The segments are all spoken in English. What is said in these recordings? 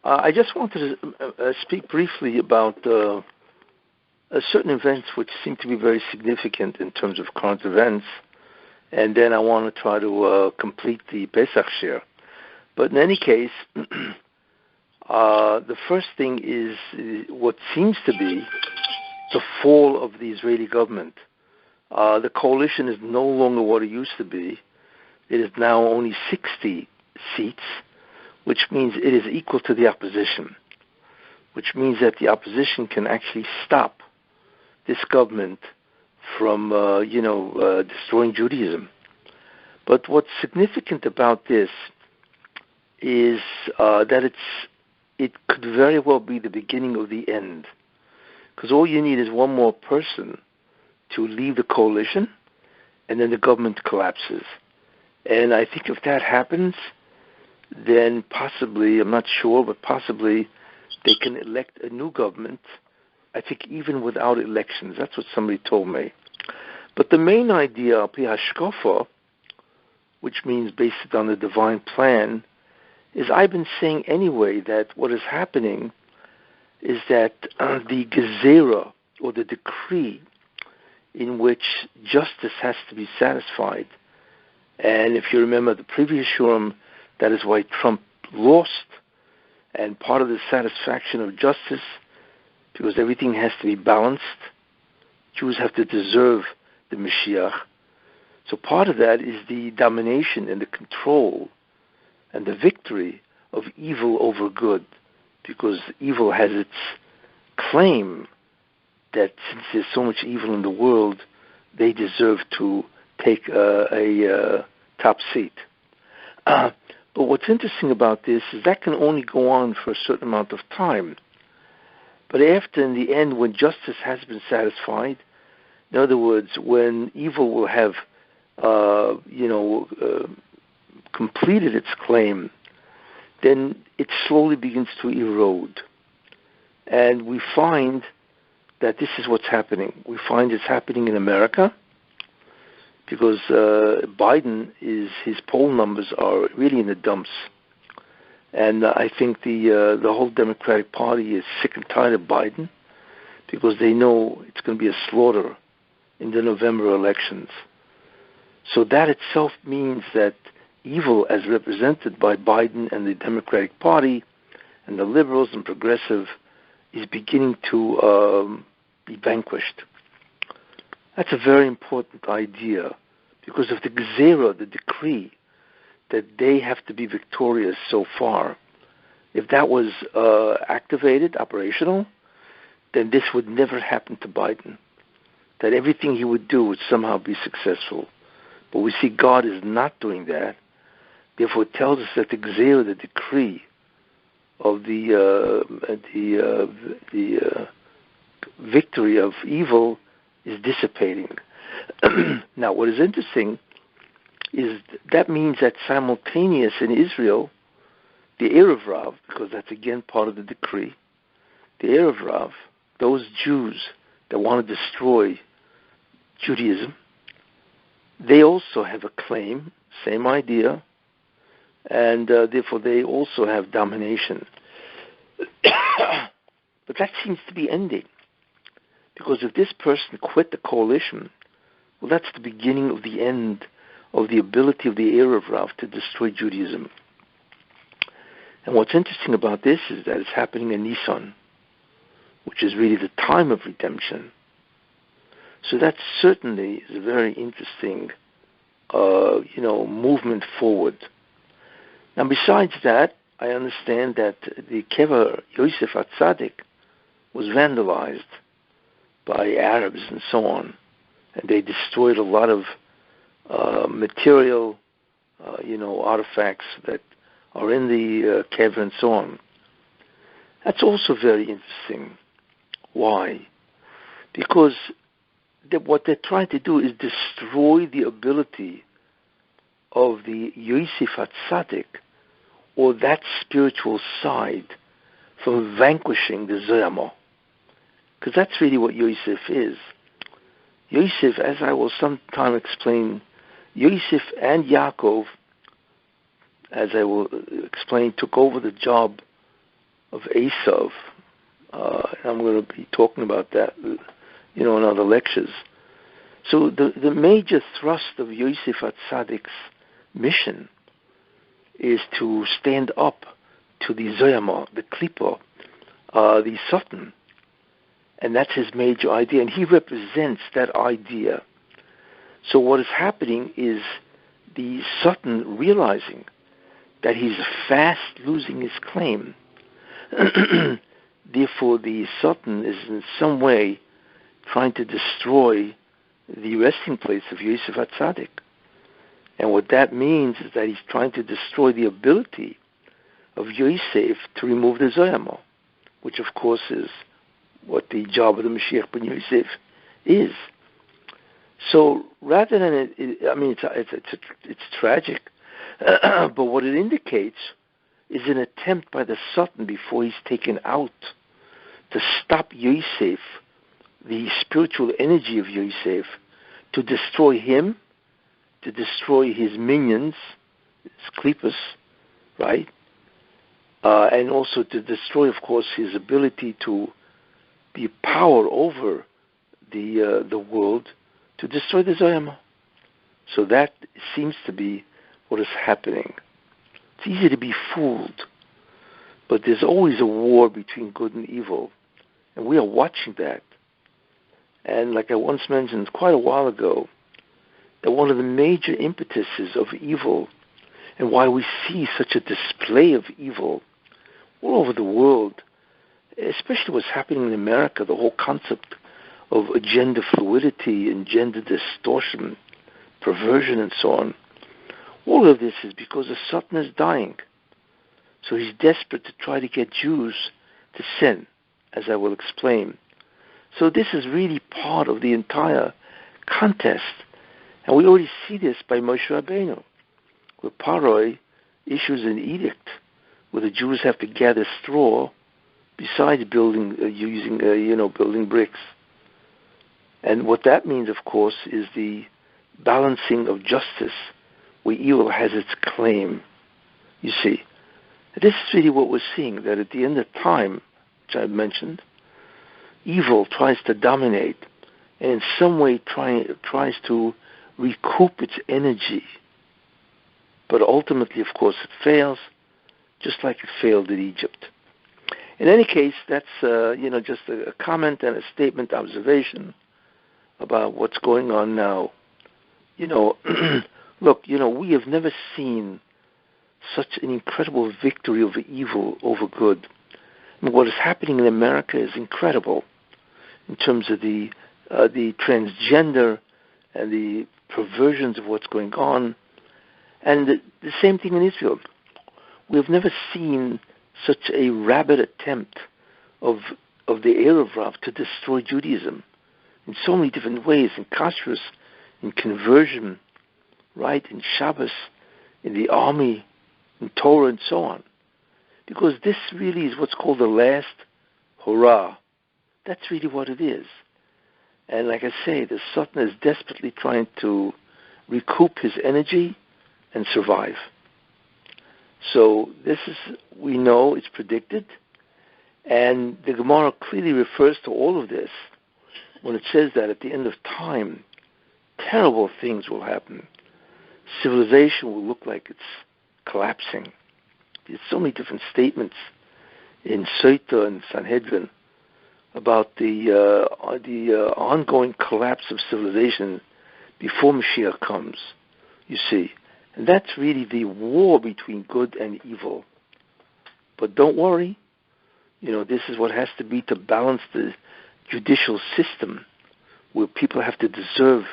I just wanted to speak briefly about certain events which seem to be very significant in terms of current events, and then I want to try to complete the Pesach Shiur. But in any case, the first thing is what seems to be the fall of the Israeli government. The coalition is no longer what it used to be. It is now only 60 seats, which means it is equal to the opposition, which means that the opposition can actually stop this government from, destroying Judaism. But what's significant about this is that it could very well be the beginning of the end, because all you need is one more person to leave the coalition, and then the government collapses. And I think if that happens, then possibly, I'm not sure, but possibly they can elect a new government, I think even without elections. That's what somebody told me. But the main idea of Hashkafa, which means based on the divine plan, is I've been saying anyway that what is happening is that the gezerah, or the decree, in which justice has to be satisfied. And if you remember the previous Shurim, that is why Trump lost. And part of the satisfaction of justice, because everything has to be balanced, Jews have to deserve the Mashiach. So part of that is the domination and the control and the victory of evil over good, because evil has its claim that since there's so much evil in the world, they deserve to take a top seat. But what's interesting about this is that can only go on for a certain amount of time. But after, in the end, when justice has been satisfied, in other words, when evil will have, completed its claim, then it slowly begins to erode. And we find that this is what's happening. We find it's happening in America, because Biden, his poll numbers are really in the dumps. And I think the whole Democratic Party is sick and tired of Biden, because they know it's going to be a slaughter in the November elections. So that itself means that evil, as represented by Biden and the Democratic Party and the liberals and progressive, is beginning to be vanquished. That's a very important idea, because of the gezerah, the decree, that they have to be victorious so far. If that was activated, operational, then this would never happen to Biden. That everything he would do would somehow be successful. But we see God is not doing that. Therefore, it tells us that the gezerah, the decree of the victory of evil, is dissipating. Now, what is interesting is that means that simultaneous in Israel, the Erev Rav, because that's again part of the decree, the Erev Rav, those Jews that want to destroy Judaism, they also have a claim, same idea, and therefore they also have domination. But that seems to be ending, because if this person quit the coalition, well, that's the beginning of the end of the ability of the Erev Rav to destroy Judaism. And what's interesting about this is that it's happening in Nisan, which is really the time of redemption. So that certainly is a very interesting, movement forward. Now, besides that, I understand that the Kever Yosef HaTzadik was vandalized by Arabs and so on, and they destroyed a lot of material, artifacts that are in the Kever and so on. That's also very interesting. Why? Because what they're trying to do is destroy the ability of the Yosef HaTzadik, or that spiritual side, from vanquishing the Zeramo. Because that's really what Yosef is. Yosef, as I will sometime explain, Yosef and Yaakov, as I will explain, took over the job of Esav. I'm going to be talking about that, in other lectures. So the major thrust of Yosef HaTzadik's mission is to stand up to the Zoyama, the Klippa, the Satan. And that's his major idea, and he represents that idea. So what is happening is the Satan realizing that he's fast losing his claim. Therefore, the Satan is in some way trying to destroy the resting place of Yosef HaTzadik. And what that means is that he's trying to destroy the ability of Yosef to remove the Zoyama, which of course is what the job of the Mashiach ben Yosef is. So rather than it's tragic, but what it indicates is an attempt by the Satan before he's taken out to stop Yosef, the spiritual energy of Yosef, to destroy him, to destroy his minions, his klippas, right? And also to destroy, of course, his ability to be power over the world, to destroy the Zoyama. So that seems to be what is happening. It's easy to be fooled, but there's always a war between good and evil, and we are watching that. And like I once mentioned quite a while ago, that one of the major impetuses of evil, and why we see such a display of evil all over the world, especially what's happening in America, the whole concept of gender fluidity and gender distortion, perversion and so on, all of this is because the Satan is dying. So he's desperate to try to get Jews to sin, as I will explain. So this is really part of the entire contest. And we already see this by Moshe Rabbeinu, where Paroi issues an edict where the Jews have to gather straw besides building bricks. And what that means, of course, is the balancing of justice, where evil has its claim. You see, this is really what we're seeing, that at the end of time, which I've mentioned, evil tries to dominate and in some way tries to recoup its energy. But ultimately, of course, it fails, just like it failed in Egypt. In any case, that's just a comment and a statement, observation about what's going on now. Look, we have never seen such an incredible victory over evil, over good. And what is happening in America is incredible in terms of the transgender and the perversions of what's going on. And the same thing in Israel. We have never seen such a rabid attempt of the Erev Rav to destroy Judaism in so many different ways, in kashrus, in conversion, right, in Shabbos, in the army, in Torah, and so on. Because this really is what's called the last hurrah. That's really what it is. And like I say, the Satan is desperately trying to recoup his energy and survive. So this is, we know, it's predicted, and the Gemara clearly refers to all of this when it says that at the end of time, terrible things will happen. Civilization will look like it's collapsing. There's so many different statements in Sotah and Sanhedrin about the ongoing collapse of civilization before Mashiach comes, you see. And that's really the war between good and evil. But don't worry, this is what has to be to balance the judicial system, where people have to deserve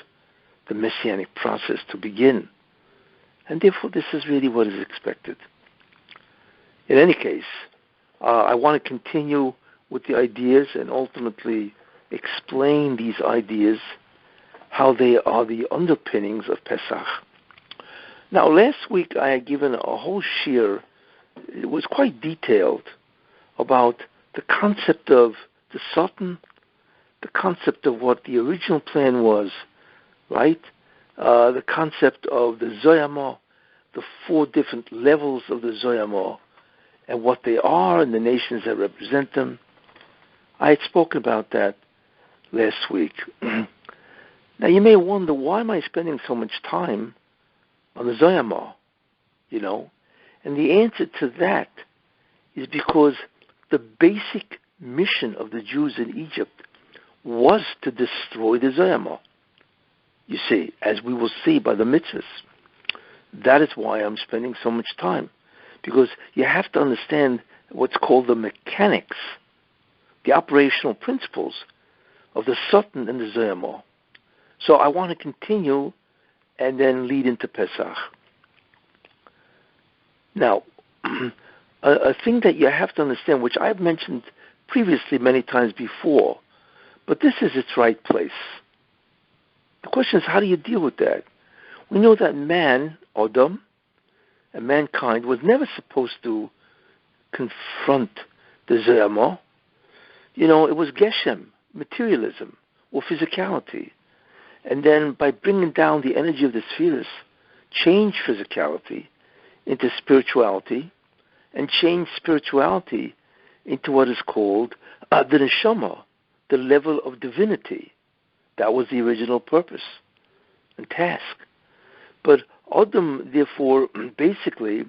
the messianic process to begin. And therefore, this is really what is expected. In any case, I want to continue with the ideas and ultimately explain these ideas, how they are the underpinnings of Pesach. Now, last week I had given a whole shiur. It was quite detailed about the concept of the Satan, the concept of what the original plan was, right? The concept of the Zoyama, the 4 different levels of the Zoyama, and what they are and the nations that represent them. I had spoken about that last week. Now you may wonder, why am I spending so much time on the Zoyama? And the answer to that is because the basic mission of the Jews in Egypt was to destroy the Zoyama. You see, as we will see by the mitzvahs. That is why I'm spending so much time. Because you have to understand what's called the mechanics, the operational principles of the Satan and the Zoyama. So I want to continue and then lead into Pesach. Now, a thing that you have to understand, which I've mentioned previously many times before, but this is its right place. The question is, how do you deal with that? We know that man, Adam, and mankind was never supposed to confront the Zoyama. It was Geshem, materialism, or physicality. And then by bringing down the energy of the spheres, change physicality into spirituality, and change spirituality into what is called the neshama, the level of divinity. That was the original purpose and task. But Adam, therefore, basically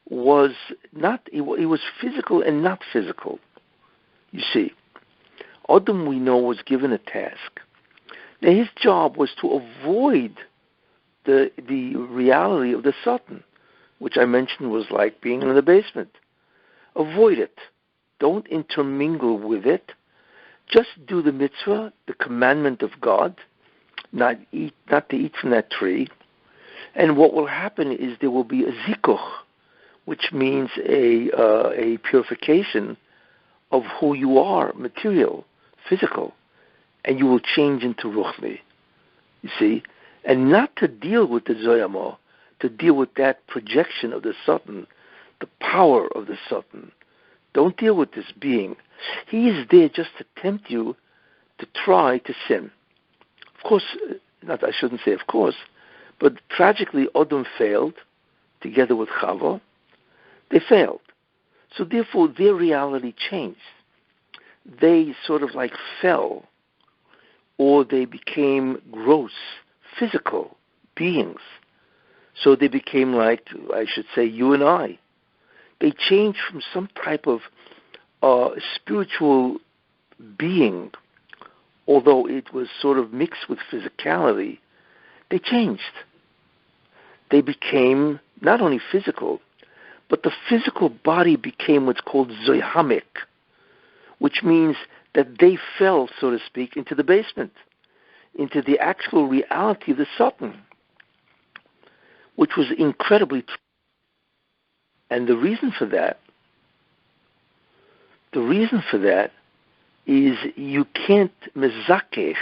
was not, he was physical and not physical. You see, Adam, we know, was given a task. Now his job was to avoid the reality of the Satan, which I mentioned was like being in the basement. Avoid it. Don't intermingle with it. Just do the mitzvah, the commandment of God, not to eat from that tree. And what will happen is there will be a zikuch, which means a purification of who you are, material, physical, and you will change into ruchni. You see? And not to deal with the Zoyama, to deal with that projection of the Satan, the power of the Satan. Don't deal with this being. He is there just to tempt you to try to sin. Of course, I shouldn't say of course, but tragically Adam failed, together with Chava. They failed. So therefore their reality changed. They sort of like fell, or they became gross, physical beings. So they became like, I should say, you and I. They changed from some type of spiritual being, although it was sort of mixed with physicality. They changed. They became not only physical, but the physical body became what's called zoyhamic, which means that they fell, so to speak, into the basement, into the actual reality of the Satan, which was incredibly true. And the reason for that is you can't mezakech,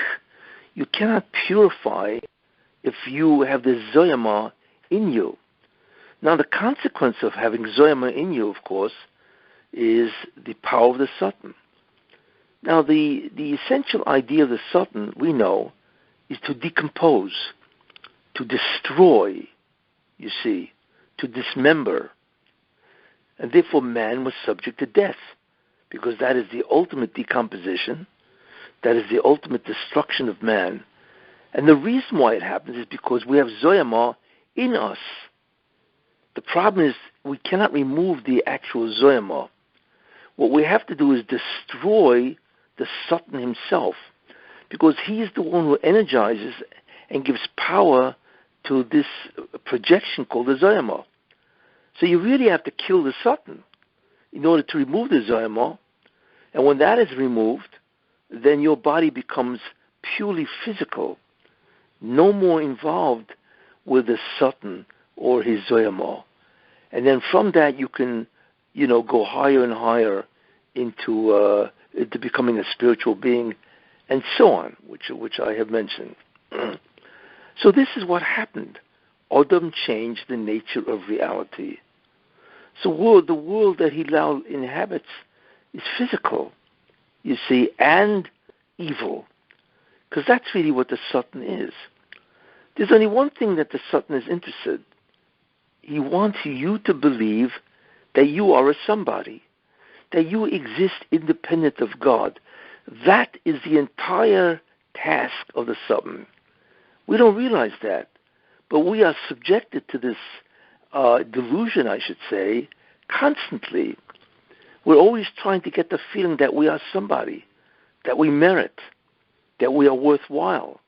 you cannot purify if you have the zoyama in you. Now the consequence of having zoyama in you, of course, is the power of the Satan. Now the essential idea of the Satan, we know, is to decompose, to destroy, you see, to dismember. And therefore man was subject to death, because that is the ultimate decomposition, that is the ultimate destruction of man. And the reason why it happens is because we have Zoyama in us. The problem is we cannot remove the actual Zoyama. What we have to do is destroy the Satan himself, because he is the one who energizes and gives power to this projection called the Zoyama. So you really have to kill the Satan in order to remove the Zoyama. And when that is removed, then your body becomes purely physical, no more involved with the Satan or his Zoyama. And then from that you can, go higher and higher into becoming a spiritual being, and so on, which I have mentioned. So this is what happened. Adam changed the nature of reality. So the world that he now inhabits is physical, you see, and evil, because that's really what the Satan is. There's only one thing that the Satan is interested. He wants you to believe that you are a somebody, that you exist independent of God. That is the entire task of the Satan. We don't realize that, but we are subjected to this delusion, I should say, constantly. We're always trying to get the feeling that we are somebody, that we merit, that we are worthwhile.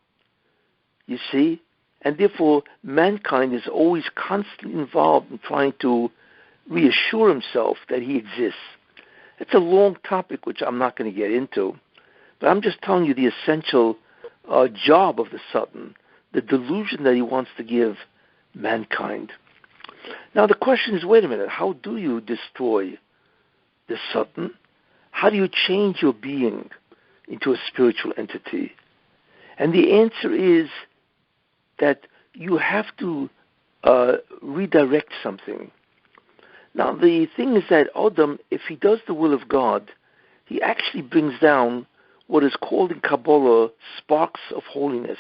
You see? And therefore, mankind is always constantly involved in trying to reassure himself that he exists. It's a long topic, which I'm not going to get into, but I'm just telling you the essential job of the Satan, the delusion that he wants to give mankind. Now the question is, wait a minute, how do you destroy the Satan? How do you change your being into a spiritual entity? And the answer is that you have to redirect something. Now the thing is that Adam, if he does the will of God, he actually brings down what is called in Kabbalah sparks of holiness,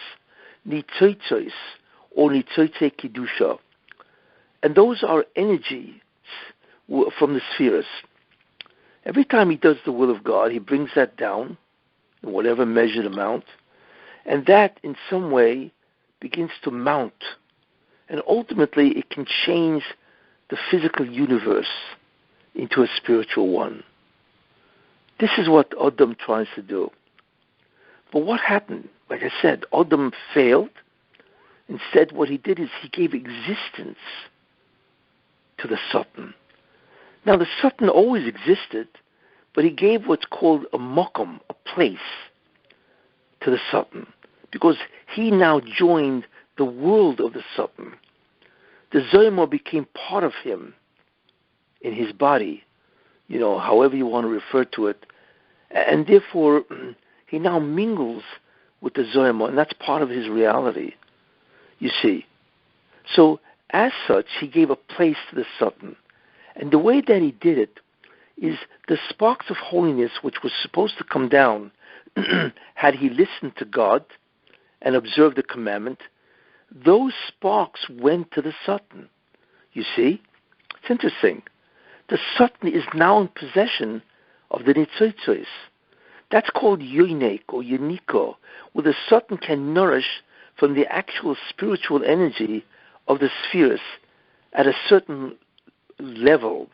nitzotzos, or nitzotzei kedusha. And those are energy from the spheres. Every time he does the will of God, he brings that down in whatever measured amount, and that in some way begins to mount, and ultimately it can change the physical universe into a spiritual one. This is what Adam tries to do. But what happened? Like I said, Adam failed. Instead, what he did is he gave existence to the Satan. Now, the Satan always existed, but he gave what's called a mokum, a place, to the Satan, because he now joined the world of the Satan. The Zoyma became part of him in his body, however you want to refer to it, and therefore he now mingles with the Zoyma, and that's part of his reality, you see. So, as such, he gave a place to the Satan. And the way that he did it is the sparks of holiness, which was supposed to come down, had he listened to God and observed the commandment, those sparks went to the Satan. You see? It's interesting. The Satan is now in possession of the nitzotzos. That's called yoinek or yoniko, where the Satan can nourish from the actual spiritual energy of the spheres at a certain level,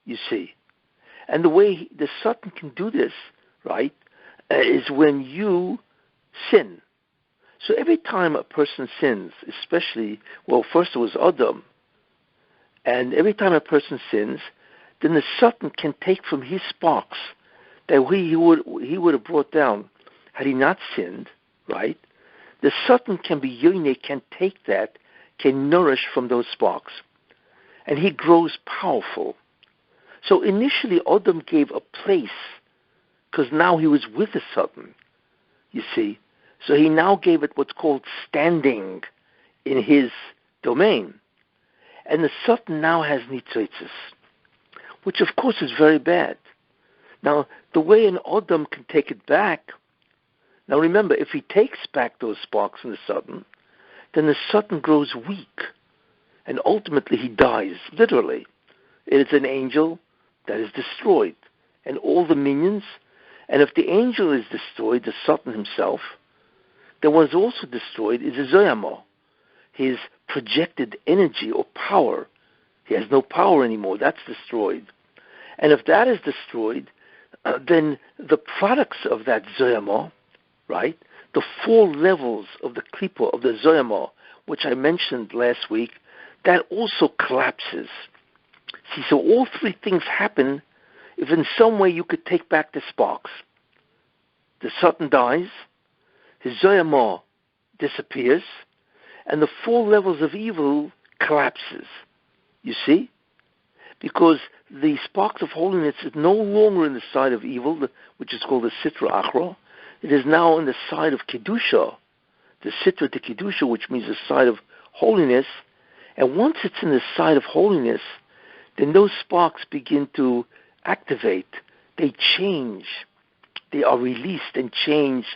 you see. And the way the Satan can do this, right, is when you sin. So every time a person sins, especially, first it was Adam, and every time a person sins, then the Satan can take from his sparks that he would have brought down had he not sinned, right? The Satan can be yoinek, can take that, can nourish from those sparks. And he grows powerful. So initially Adam gave a place, because now he was with the Satan, you see. So he now gave it what's called standing in his domain. And the Satan now has nitzotzos, which of course is very bad. Now, the way an Adam can take it back, now remember, if he takes back those sparks from the Satan, then the Satan grows weak, and ultimately he dies, literally. It is an angel that is destroyed, and all the minions, and if the angel is destroyed, the Satan himself, then what is also destroyed is his zoyama, his projected energy or power. He has no power anymore, that's destroyed. And if that is destroyed, then the products of that zoyama, right, the 4 levels of the klipa, of the zoyama, which I mentioned last week, that also collapses. See, so all 3 things happen if in some way you could take back the sparks. The Satan dies, his zoyama disappears, and the 4 levels of evil collapses. You see? Because the sparks of holiness is no longer in the side of evil, which is called the Sitra Achra. It is now in the side of Kedusha, the Sitra to Kedusha, which means the side of holiness. And once it's in the side of holiness, then those sparks begin to activate. They change. They are released and change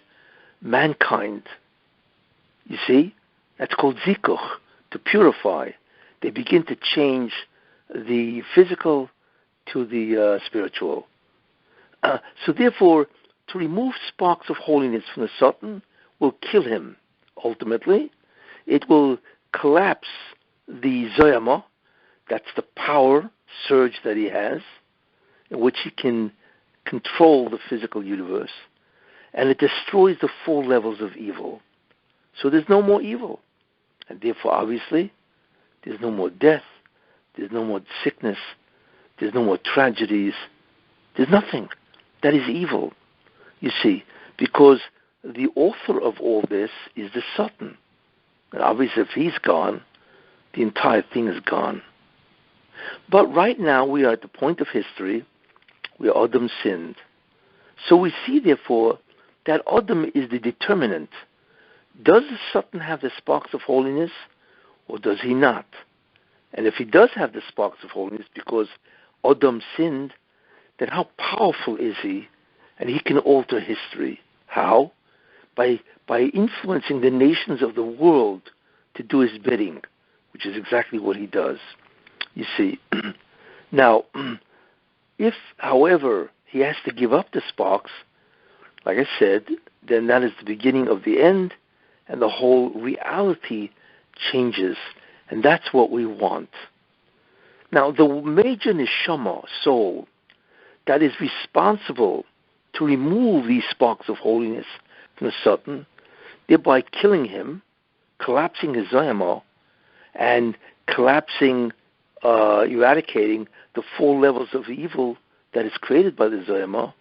mankind. You see? That's called zikuch, to purify. They begin to change the physical to the spiritual. So therefore, to remove sparks of holiness from the Satan will kill him. Ultimately, it will collapse the Zoyama, that's the power surge that he has, in which he can control the physical universe, and it destroys the 4 levels of evil. So there's no more evil, and therefore, obviously, there's no more death, there's no more sickness, there's no more tragedies, there's nothing. That is evil, you see, because the author of all this is the Satan. And obviously, if he's gone, the entire thing is gone. But right now, we are at the point of history where Adam sinned. So we see, therefore, that Adam is the determinant. Does the Satan have the sparks of holiness, or does he not? And if he does have the sparks of holiness because Adam sinned, then how powerful is he? And he can alter history. How? By influencing the nations of the world to do his bidding, which is exactly what he does. You see. Now, if, however, he has to give up the sparks, like I said, then that is the beginning of the end, and the whole reality changes. And that's what we want. Now, the major neshama, soul, that is responsible to remove these sparks of holiness from the Satan, thereby killing him, collapsing his Zayama, and collapsing, eradicating the 4 levels of evil that is created by the Zayama,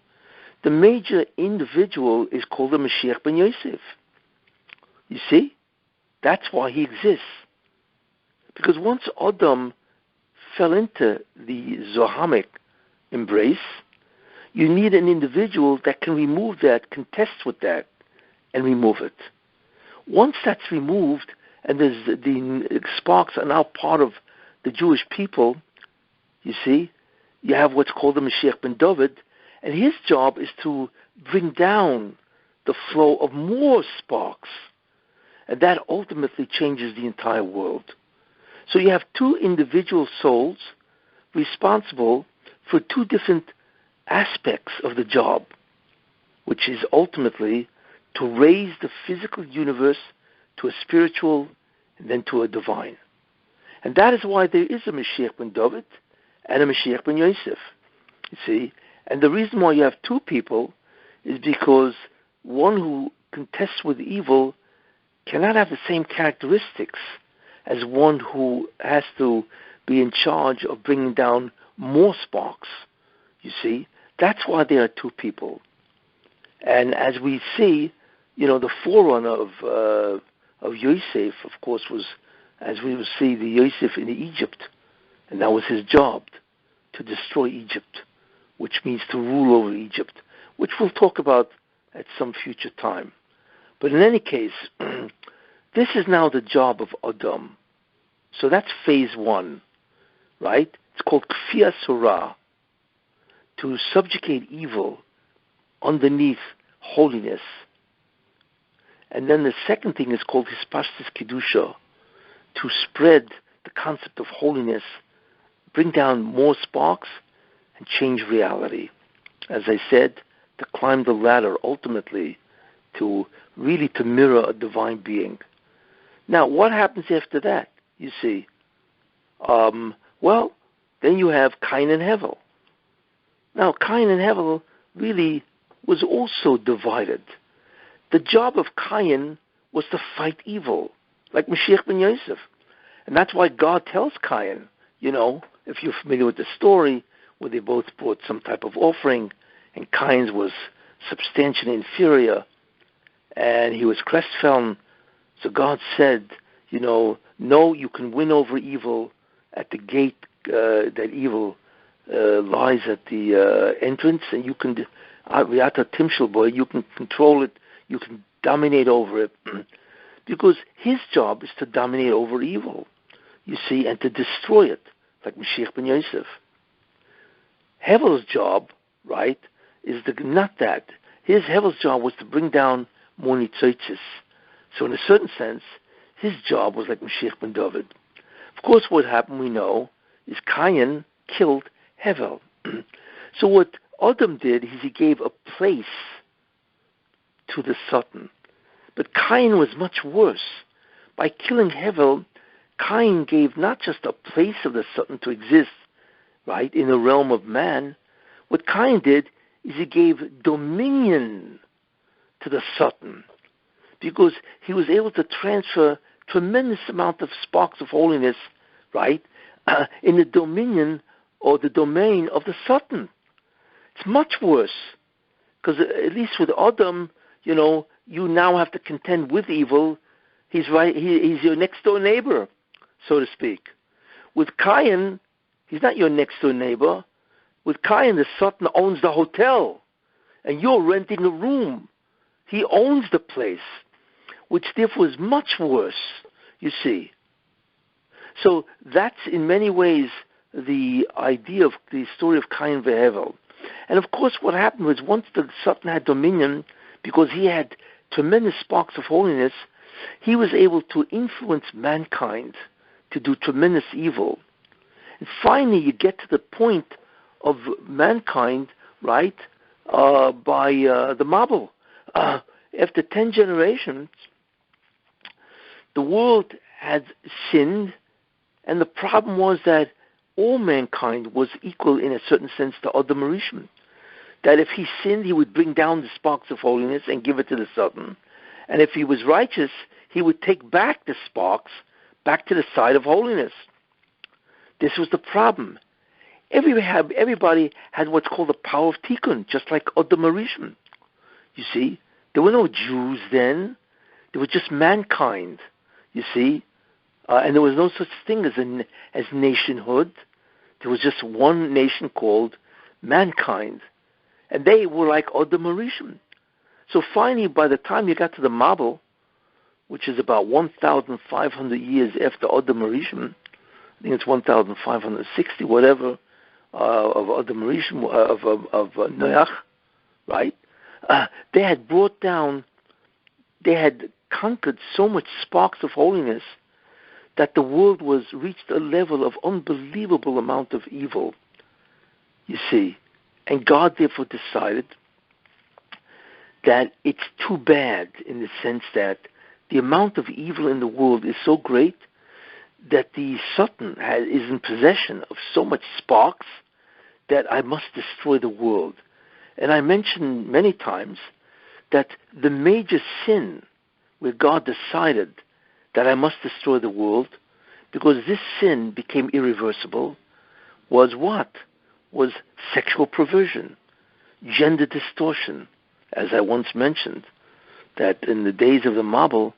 the major individual is called the Mashiach ben Yosef. You see? That's why he exists. Because once Adam fell into the Zohamic embrace, you need an individual that can remove that, contest with that, and remove it. Once that's removed, and the sparks are now part of the Jewish people, you see, you have what's called the Mashiach ben David, and his job is to bring down the flow of more sparks, and that ultimately changes the entire world. So you have 2 individual souls responsible for 2 different aspects of the job, which is ultimately to raise the physical universe to a spiritual and then to a divine. And that is why there is a Mashiach ben David and a Mashiach ben Yosef. You see? And the reason why you have 2 people is because one who contests with evil cannot have the same characteristics as one who has to be in charge of bringing down more sparks. You see? That's why there are 2 people. And as we see, the forerunner of Yosef, of course, was, as we will see, the Yosef in Egypt. And that was his job, to destroy Egypt, which means to rule over Egypt, which we'll talk about at some future time. But in any case, this is now the job of Adam. So that's phase 1, right? It's called Kfiyah Surah, to subjugate evil underneath holiness. And then the second thing is called Hispastis Kedusha, to spread the concept of holiness, bring down more sparks, and change reality. As I said, to climb the ladder ultimately to really to mirror a divine being. Now, what happens after that? You see, well, then you have Cain and Hevel. Now, Cain and Hevel really was also divided. The job of Cain was to fight evil, like Mashiach ben Yosef. And that's why God tells Cain, if you're familiar with the story, where they both brought some type of offering, and Cain's was substantially inferior, and he was crestfallen. So God said, no, you can win over evil at the gate that evil lies at the entrance, and you can, you can control it, you can dominate over it, because his job is to dominate over evil, you see, and to destroy it, like Mashiach ben Yosef. Hevel's job, right, is not that. Hevel's job was to bring down more nitzotzis. So in a certain sense, his job was like Mashiach ben David. Of course, what happened, we know, is Cain killed Hevel. So what Adam did is he gave a place to the Satan. But Cain was much worse. By killing Hevel, Cain gave not just a place of the Satan to exist, right, in the realm of man. What Cain did is he gave dominion to the Satan, because he was able to transfer tremendous amount of sparks of holiness, right, in the dominion or the domain of the Satan. It's much worse, because at least with Adam, you now have to contend with evil. He's right. He's your next door neighbor, so to speak. With Cain, he's not your next door neighbor. With Cain, the Satan owns the hotel, and you're renting a room. He owns the place, which therefore is much worse, you see. So that's in many ways the idea of the story of Cain and Hevel. And of course what happened was, once the Satan had dominion, because he had tremendous sparks of holiness, he was able to influence mankind to do tremendous evil. And finally you get to the point of mankind, right, by the Mabul. After 10 generations, the world had sinned, and the problem was that all mankind was equal in a certain sense to Adam Rishon. That if he sinned, he would bring down the sparks of holiness and give it to the Satan. And if he was righteous, he would take back the sparks back to the side of holiness. This was the problem. Everybody had what's called the power of Tikun, just like Adam Rishon. You see, there were no Jews then. There was just mankind, you see. And there was no such thing as nationhood. There was just one nation called mankind. And they were like Adam Rishon. So finally, by the time you got to the Mabul, which is about 1,500 years after Adam Rishon, I think it's 1,560, whatever, of Adam Rishon, of Noach, right? They had brought down, they had conquered so much sparks of holiness that the world was reached a level of unbelievable amount of evil, you see. And God therefore decided that it's too bad, in the sense that the amount of evil in the world is so great that the Satan is in possession of so much sparks that I must destroy the world. And I mentioned many times that the major sin where God decided that I must destroy the world, because this sin became irreversible, was what? Was sexual perversion, gender distortion. As I once mentioned, that in the days of the Mabul,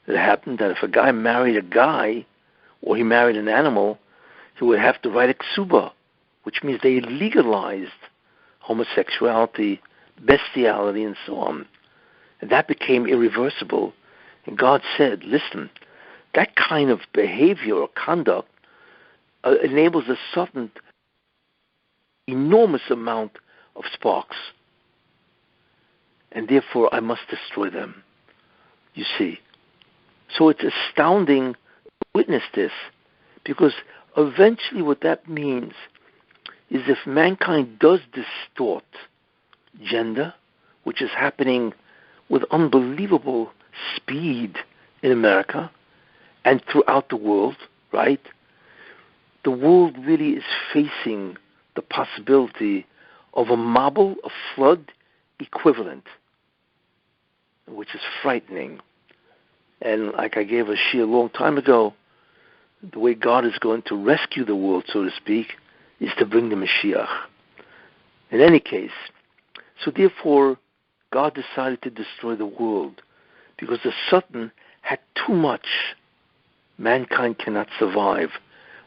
it happened that if a guy married a guy, or he married an animal, he would have to write a ksuba, which means they legalized homosexuality, bestiality, and so on. And that became irreversible. And God said, listen, that kind of behavior or conduct enables a Satan enormous amount of sparks. And therefore I must destroy them. You see. So it's astounding to witness this, because eventually what that means is, if mankind does distort gender, which is happening with unbelievable speed in America and throughout the world, right? The world really is facing the possibility of a Mabul, a flood equivalent, which is frightening. And like I gave a shiur a long time ago, the way God is going to rescue the world, so to speak, is to bring the Mashiach. In any case, so therefore, God decided to destroy the world, because the Satan had too much. Mankind cannot survive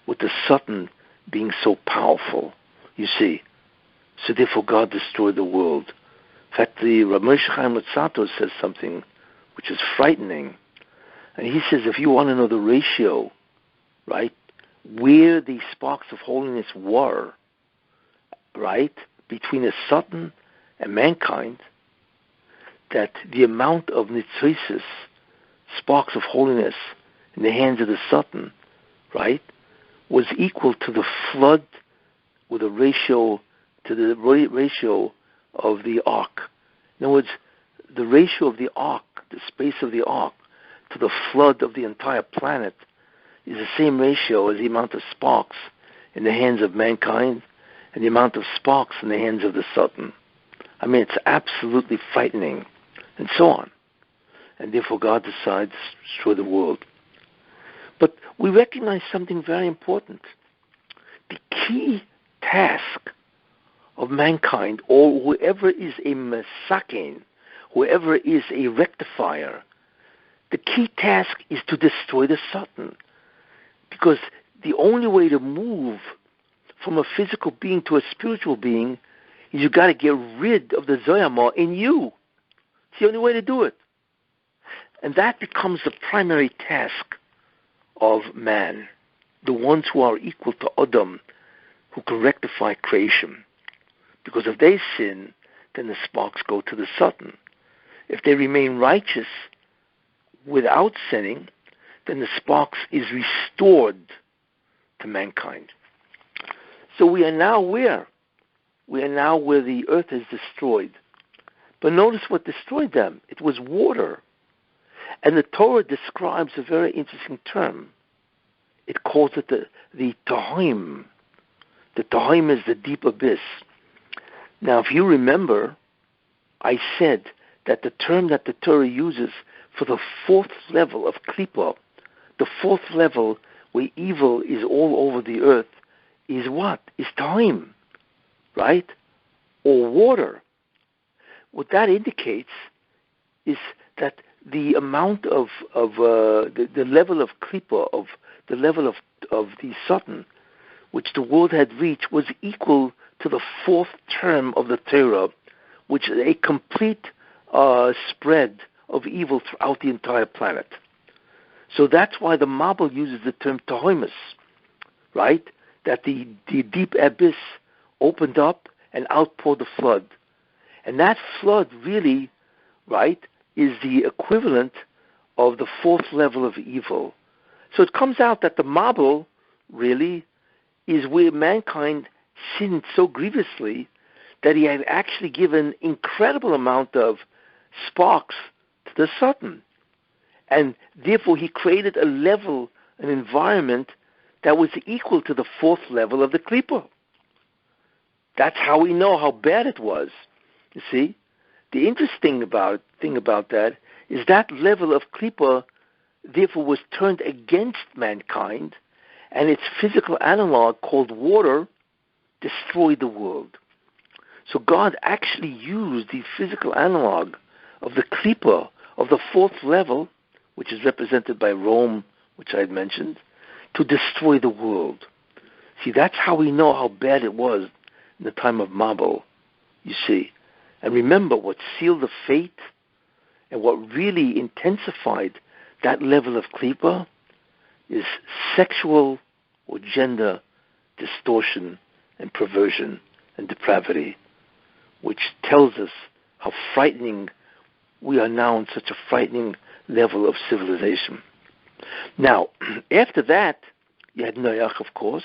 with the Satan being so powerful, you see. So therefore God destroyed the world. In fact, the Rabbi Chaim Lutzato says something which is frightening. And he says, if you want to know the ratio, right, where the sparks of holiness were, right, between the Satan and mankind, that the amount of nitzosis, sparks of holiness, in the hands of the Satan, right, was equal to the flood with a ratio to the ratio of the ark. In other words, the ratio of the ark, the space of the ark, to the flood of the entire planet is the same ratio as the amount of sparks in the hands of mankind and the amount of sparks in the hands of the Satan. I mean, it's absolutely frightening, and so on. And therefore God decides to destroy the world. But we recognize something very important. The key task of mankind, or whoever is a mesaken, whoever is a rectifier, the key task is to destroy the Satan. Because the only way to move from a physical being to a spiritual being is you've got to get rid of the Zoyama in you. It's the only way to do it. And that becomes the primary task of man, the ones who are equal to Adam, who can rectify creation. Because if they sin, then the sparks go to the Satan. If they remain righteous without sinning, then the sparks is restored to mankind. So we are now where? We are now where the earth is destroyed. But notice what destroyed them. It was water. And the Torah describes a very interesting term. It calls it the Tahim. The Tahim is the deep abyss. Now, if you remember, I said that the term that the Torah uses for the fourth level of Klippa, the fourth level where evil is all over the earth, is what? Is time, right? Or water. What that indicates is that the amount of the level of Klippa, of the level of the Satan, which the world had reached, was equal to the fourth term of the Torah, which is a complete spread of evil throughout the entire planet. So that's why the Mabul uses the term Tahoimus, right? That the deep abyss opened up and outpoured the flood. And that flood really, right, is the equivalent of the fourth level of evil. So it comes out that the Mabul really is where mankind sinned so grievously that he had actually given incredible amount of sparks to the Satan. And therefore he created a level, an environment that was equal to the fourth level of the Klippa. That's how we know how bad it was. You see? The interesting thing about that is that level of Klippa therefore was turned against mankind, and its physical analog called water destroyed the world. So God actually used the physical analog of the Klippa, of the fourth level, which is represented by Rome, which I had mentioned, to destroy the world. See, that's how we know how bad it was in the time of Mabul, you see. And remember, what sealed the fate and what really intensified that level of Klippa is sexual or gender distortion and perversion and depravity, which tells us how frightening we are now in such a frightening level of civilization. Now, after that, you had Noach, of course,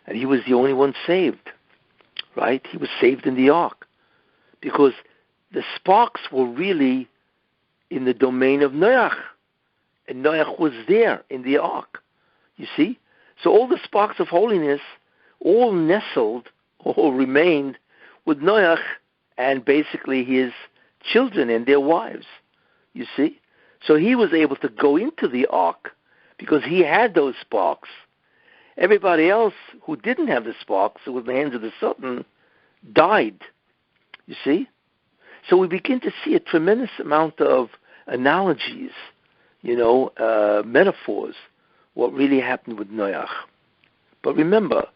and he was the only one saved, right? He was saved in the ark because the sparks were really in the domain of Noach, and Noach was there in the ark, you see? So all the sparks of holiness all nestled or remained with Noach and basically his children and their wives, you see? So he was able to go into the ark because he had those sparks. Everybody else who didn't have the sparks, who was in the hands of the Satan, died, you see? So we begin to see a tremendous amount of analogies, metaphors, what really happened with Noach. But remember,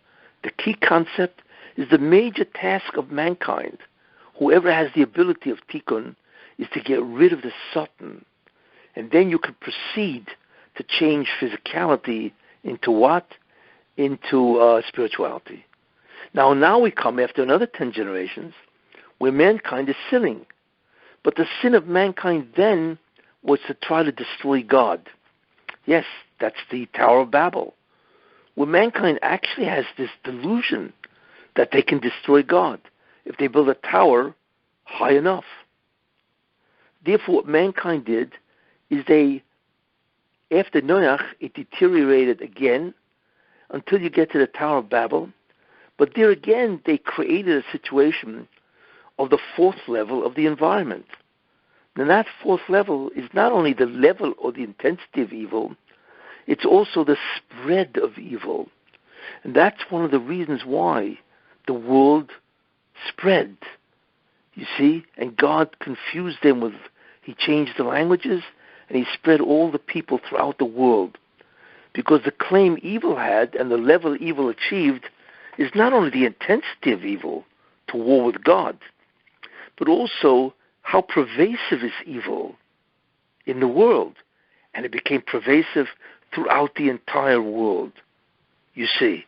the key concept is the major task of mankind, whoever has the ability of Tikun, is to get rid of the Satan. And then you can proceed to change physicality into what? Into spirituality. Now we come after another 10 generations where mankind is sinning. But the sin of mankind then was to try to destroy God. Yes, that's the Tower of Babel, where mankind actually has this delusion that they can destroy God if they build a tower high enough. Therefore, what mankind did is after Noach, it deteriorated again until you get to the Tower of Babel. But there again, they created a situation of the fourth level of the environment. And that fourth level is not only the level or the intensity of evil, it's also the spread of evil. And that's one of the reasons why the world spread. You see? And God confused them He changed the languages, and He spread all the people throughout the world. Because the claim evil had and the level evil achieved is not only the intensity of evil to war with God, but also how pervasive is evil in the world. And it became pervasive throughout the entire world, you see.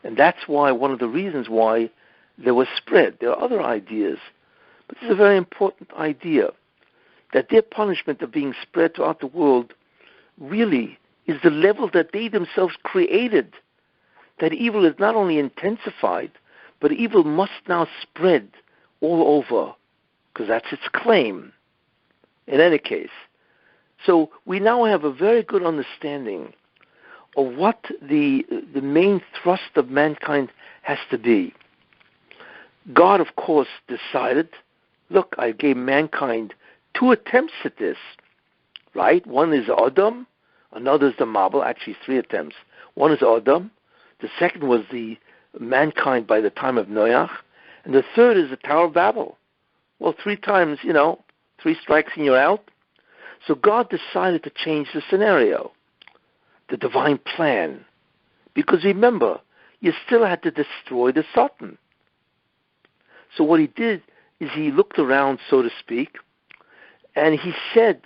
And that's why, one of the reasons why there was spread. There are other ideas, but this is a very important idea, that their punishment of being spread throughout the world really is the level that they themselves created. That evil is not only intensified, but evil must now spread all over, because that's its claim, in any case. So we now have a very good understanding of what the main thrust of mankind has to be. God, of course, decided, look, I gave mankind 2 attempts at this, right? One is Adam, another is the Mabel, actually 3 attempts. One is Adam, the second was the mankind by the time of Noach, and the third is the Tower of Babel. Well, 3 times, 3 strikes and you're out. So God decided to change the scenario, the divine plan. Because remember, you still had to destroy the Satan. So what he did is he looked around, so to speak, and he said,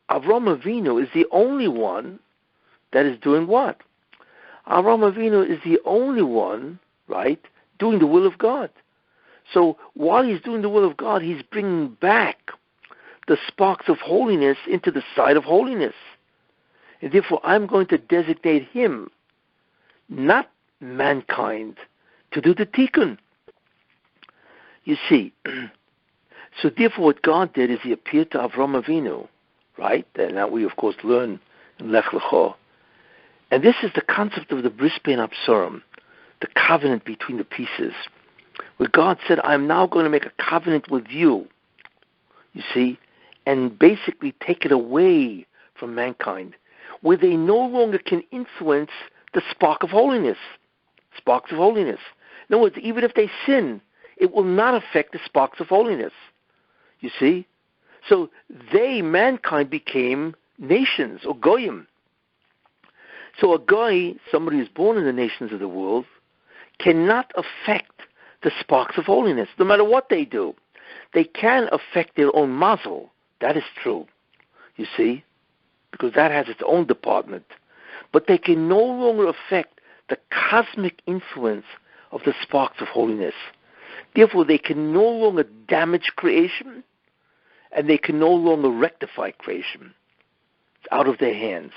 Avram Avinu is the only one that is doing what? Avram Avinu is the only one, right, doing the will of God. So while he's doing the will of God, he's bringing back the sparks of holiness into the side of holiness. And therefore, I'm going to designate him, not mankind, to do the Tikun. You see, so therefore what God did is he appeared to Avram Avinu, right? And that we, of course, learn in Lech Lecho. And this is the concept of the Bris Bein Absurim, the covenant between the pieces, where God said, I'm now going to make a covenant with you, you see, and basically take it away from mankind, where they no longer can influence the spark of holiness, sparks of holiness. In other words, even if they sin, it will not affect the sparks of holiness, you see. So mankind became nations, or goyim. So a goy, somebody who's born in the nations of the world, cannot affect the sparks of holiness, no matter what they do. They can affect their own mazel. That is true, you see, because that has its own department. But they can no longer affect the cosmic influence of the sparks of holiness. Therefore, they can no longer damage creation, and they can no longer rectify creation. It's out of their hands.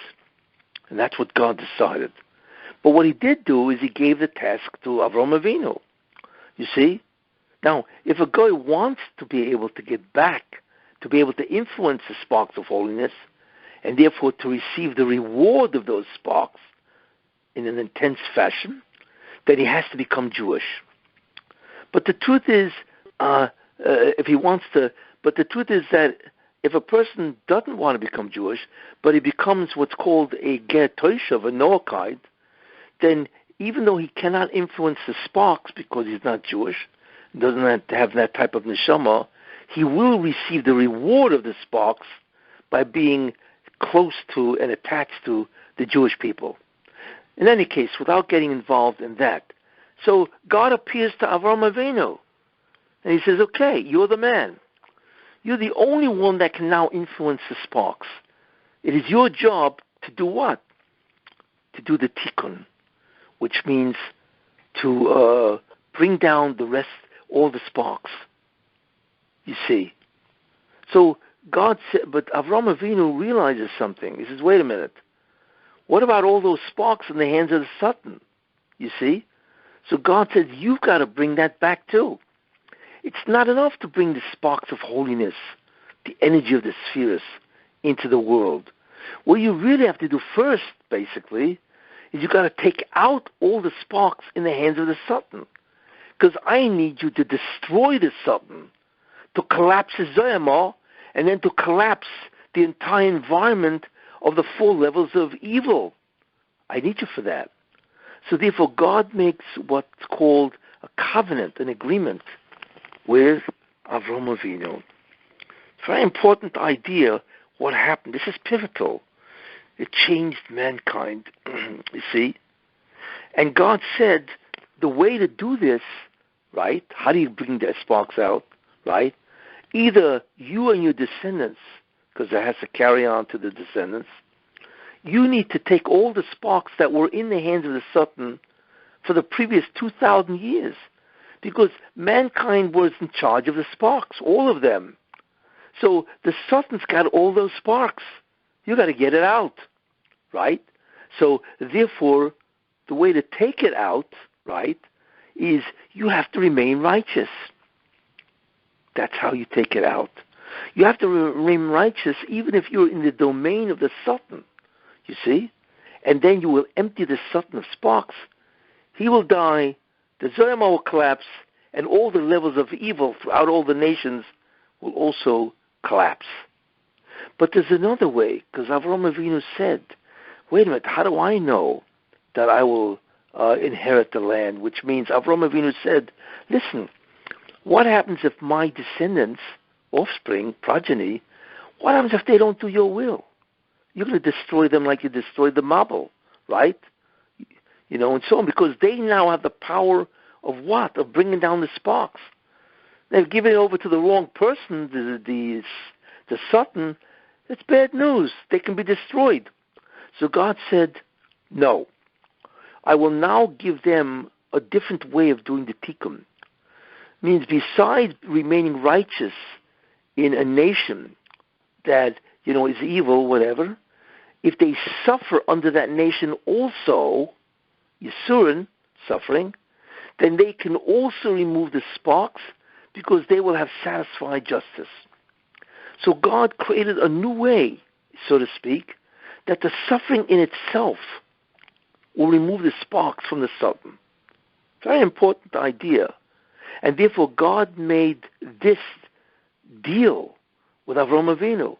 And that's what God decided. But what he did do is he gave the task to Avram Avinu. You see? Now, if a guy wants to be able to get back, to be able to influence the sparks of holiness, and therefore to receive the reward of those sparks in an intense fashion, then he has to become Jewish. But the truth is, if he wants to, but the truth is that if a person doesn't want to become Jewish, but he becomes what's called a ger toshav, a Noachide, then even though he cannot influence the sparks because he's not Jewish, doesn't have that type of neshama, he will receive the reward of the sparks by being close to and attached to the Jewish people. In any case, without getting involved in that. So God appears to Avram Avinu, and he says, okay, you're the man. You're the only one that can now influence the sparks. It is your job to do what? To do the Tikun, which means to bring down the rest, all the sparks. You see. So God said, but Avram Avinu realizes something. He says, wait a minute. What about all those sparks in the hands of the Satan? You see? So God says, you've got to bring that back too. It's not enough to bring the sparks of holiness, the energy of the spheres, into the world. What you really have to do first, basically, is you've got to take out all the sparks in the hands of the Satan. Because I need you to destroy the Satan, to collapse the Zoyama, and then to collapse the entire environment of the 4 levels of evil. I need you for that. So therefore, God makes what's called a covenant, an agreement, with Avraham Avinu. Very important idea, what happened. This is pivotal. It changed mankind, you see. And God said, the way to do this, right, how do you bring the sparks out, right? Either you and your descendants, because it has to carry on to the descendants, you need to take all the sparks that were in the hands of the Satan for the previous 2,000 years, because mankind was in charge of the sparks, all of them. So the Satan's got all those sparks. You got to get it out, right? So therefore, the way to take it out, right, is you have to remain righteous. That's how you take it out. You have to remain righteous even if you're in the domain of the Satan, you see? And then you will empty the Satan of sparks. He will die, the Zoyama will collapse, and all the levels of evil throughout all the nations will also collapse. But there's another way, because Avraham Avinu said, wait a minute, how do I know that I will inherit the land? Which means Avraham Avinu said, listen, what happens if my descendants, offspring, progeny, what happens if they don't do your will? You're going to destroy them like you destroyed the Mabul, right? You know, and so on, because they now have the power of what? Of bringing down the sparks. They've given it over to the wrong person, the Satan. It's bad news. They can be destroyed. So God said, no. I will now give them a different way of doing the Tikun. Means besides remaining righteous in a nation that, you know, is evil, whatever, if they suffer under that nation also, Yisurin, suffering, then they can also remove the sparks because they will have satisfied justice. So God created a new way, so to speak, that the suffering in itself will remove the sparks from the Satan. Very important idea. And therefore God made this deal with Avraham Avinu.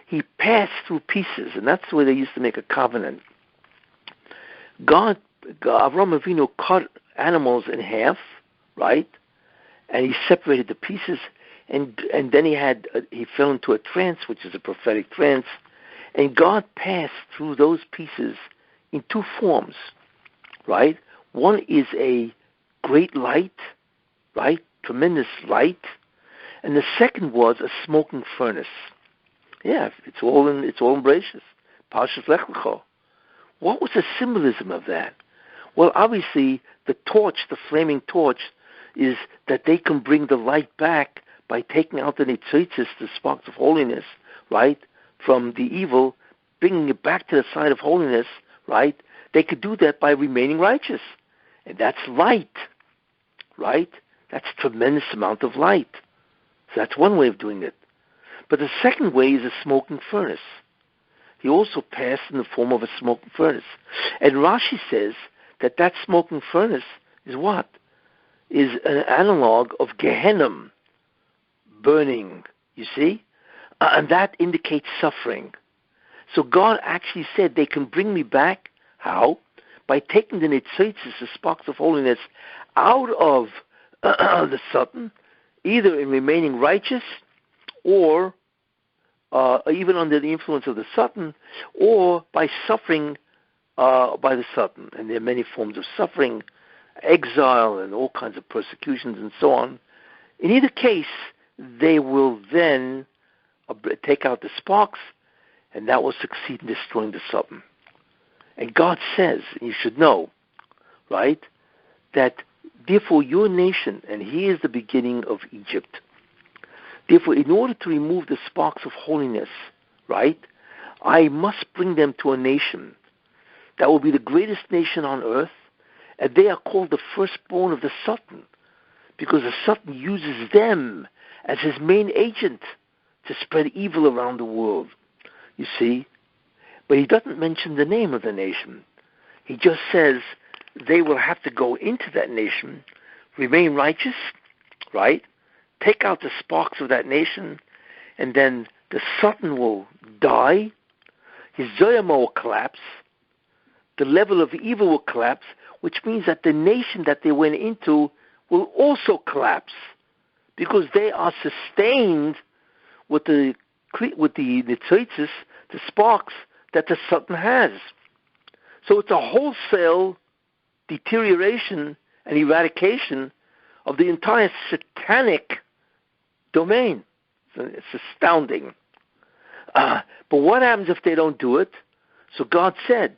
He passed through pieces, and that's the way they used to make a covenant. Avraham Avinu cut animals in half, right? And he separated the pieces, and then he fell into a trance, which is a prophetic trance, and God passed through those pieces in 2 forms, right? One is a great light, right? Tremendous light, and the second was a smoking furnace. Yeah, it's all in Bereshis. Parshas Lech Lecha. What was the symbolism of that? Well, obviously, the torch, the flaming torch, is that they can bring the light back by taking out the nitzitzis, the sparks of holiness, right, from the evil, bringing it back to the side of holiness, right? They could do that by remaining righteous. And that's light, right? That's a tremendous amount of light. So that's one way of doing it. But the second way is a smoking furnace. He also passed in the form of a smoking furnace. And Rashi says that smoking furnace is what? Is an analog of Gehenna, burning, you see? And that indicates suffering. So God actually said they can bring me back. How? By taking the nitzitzis, the sparks of holiness, out of the Satan, either in remaining righteous or even under the influence of the Satan, or by suffering by the Satan. And there are many forms of suffering, exile, and all kinds of persecutions and so on. In either case, they will then take out the sparks, and that will succeed in destroying the Satan. And God says, and you should know, right, that therefore your nation, and he is the beginning of Egypt, therefore in order to remove the sparks of holiness, right, I must bring them to a nation that will be the greatest nation on earth, And they are called the firstborn of the Satan, because the Satan uses them as his main agent to spread evil around the world. You see? But he doesn't mention the name of the nation. He just says they will have to go into that nation, remain righteous, right? Take out the sparks of that nation, and then the Satan will die, his Zoyama will collapse, the level of evil will collapse, which means that the nation that they went into will also collapse, because they are sustained with the nitzoitzes, the sparks that the Satan has. So it's a wholesale deterioration and eradication of the entire satanic domain. It's astounding. But what happens if they don't do it? So God said,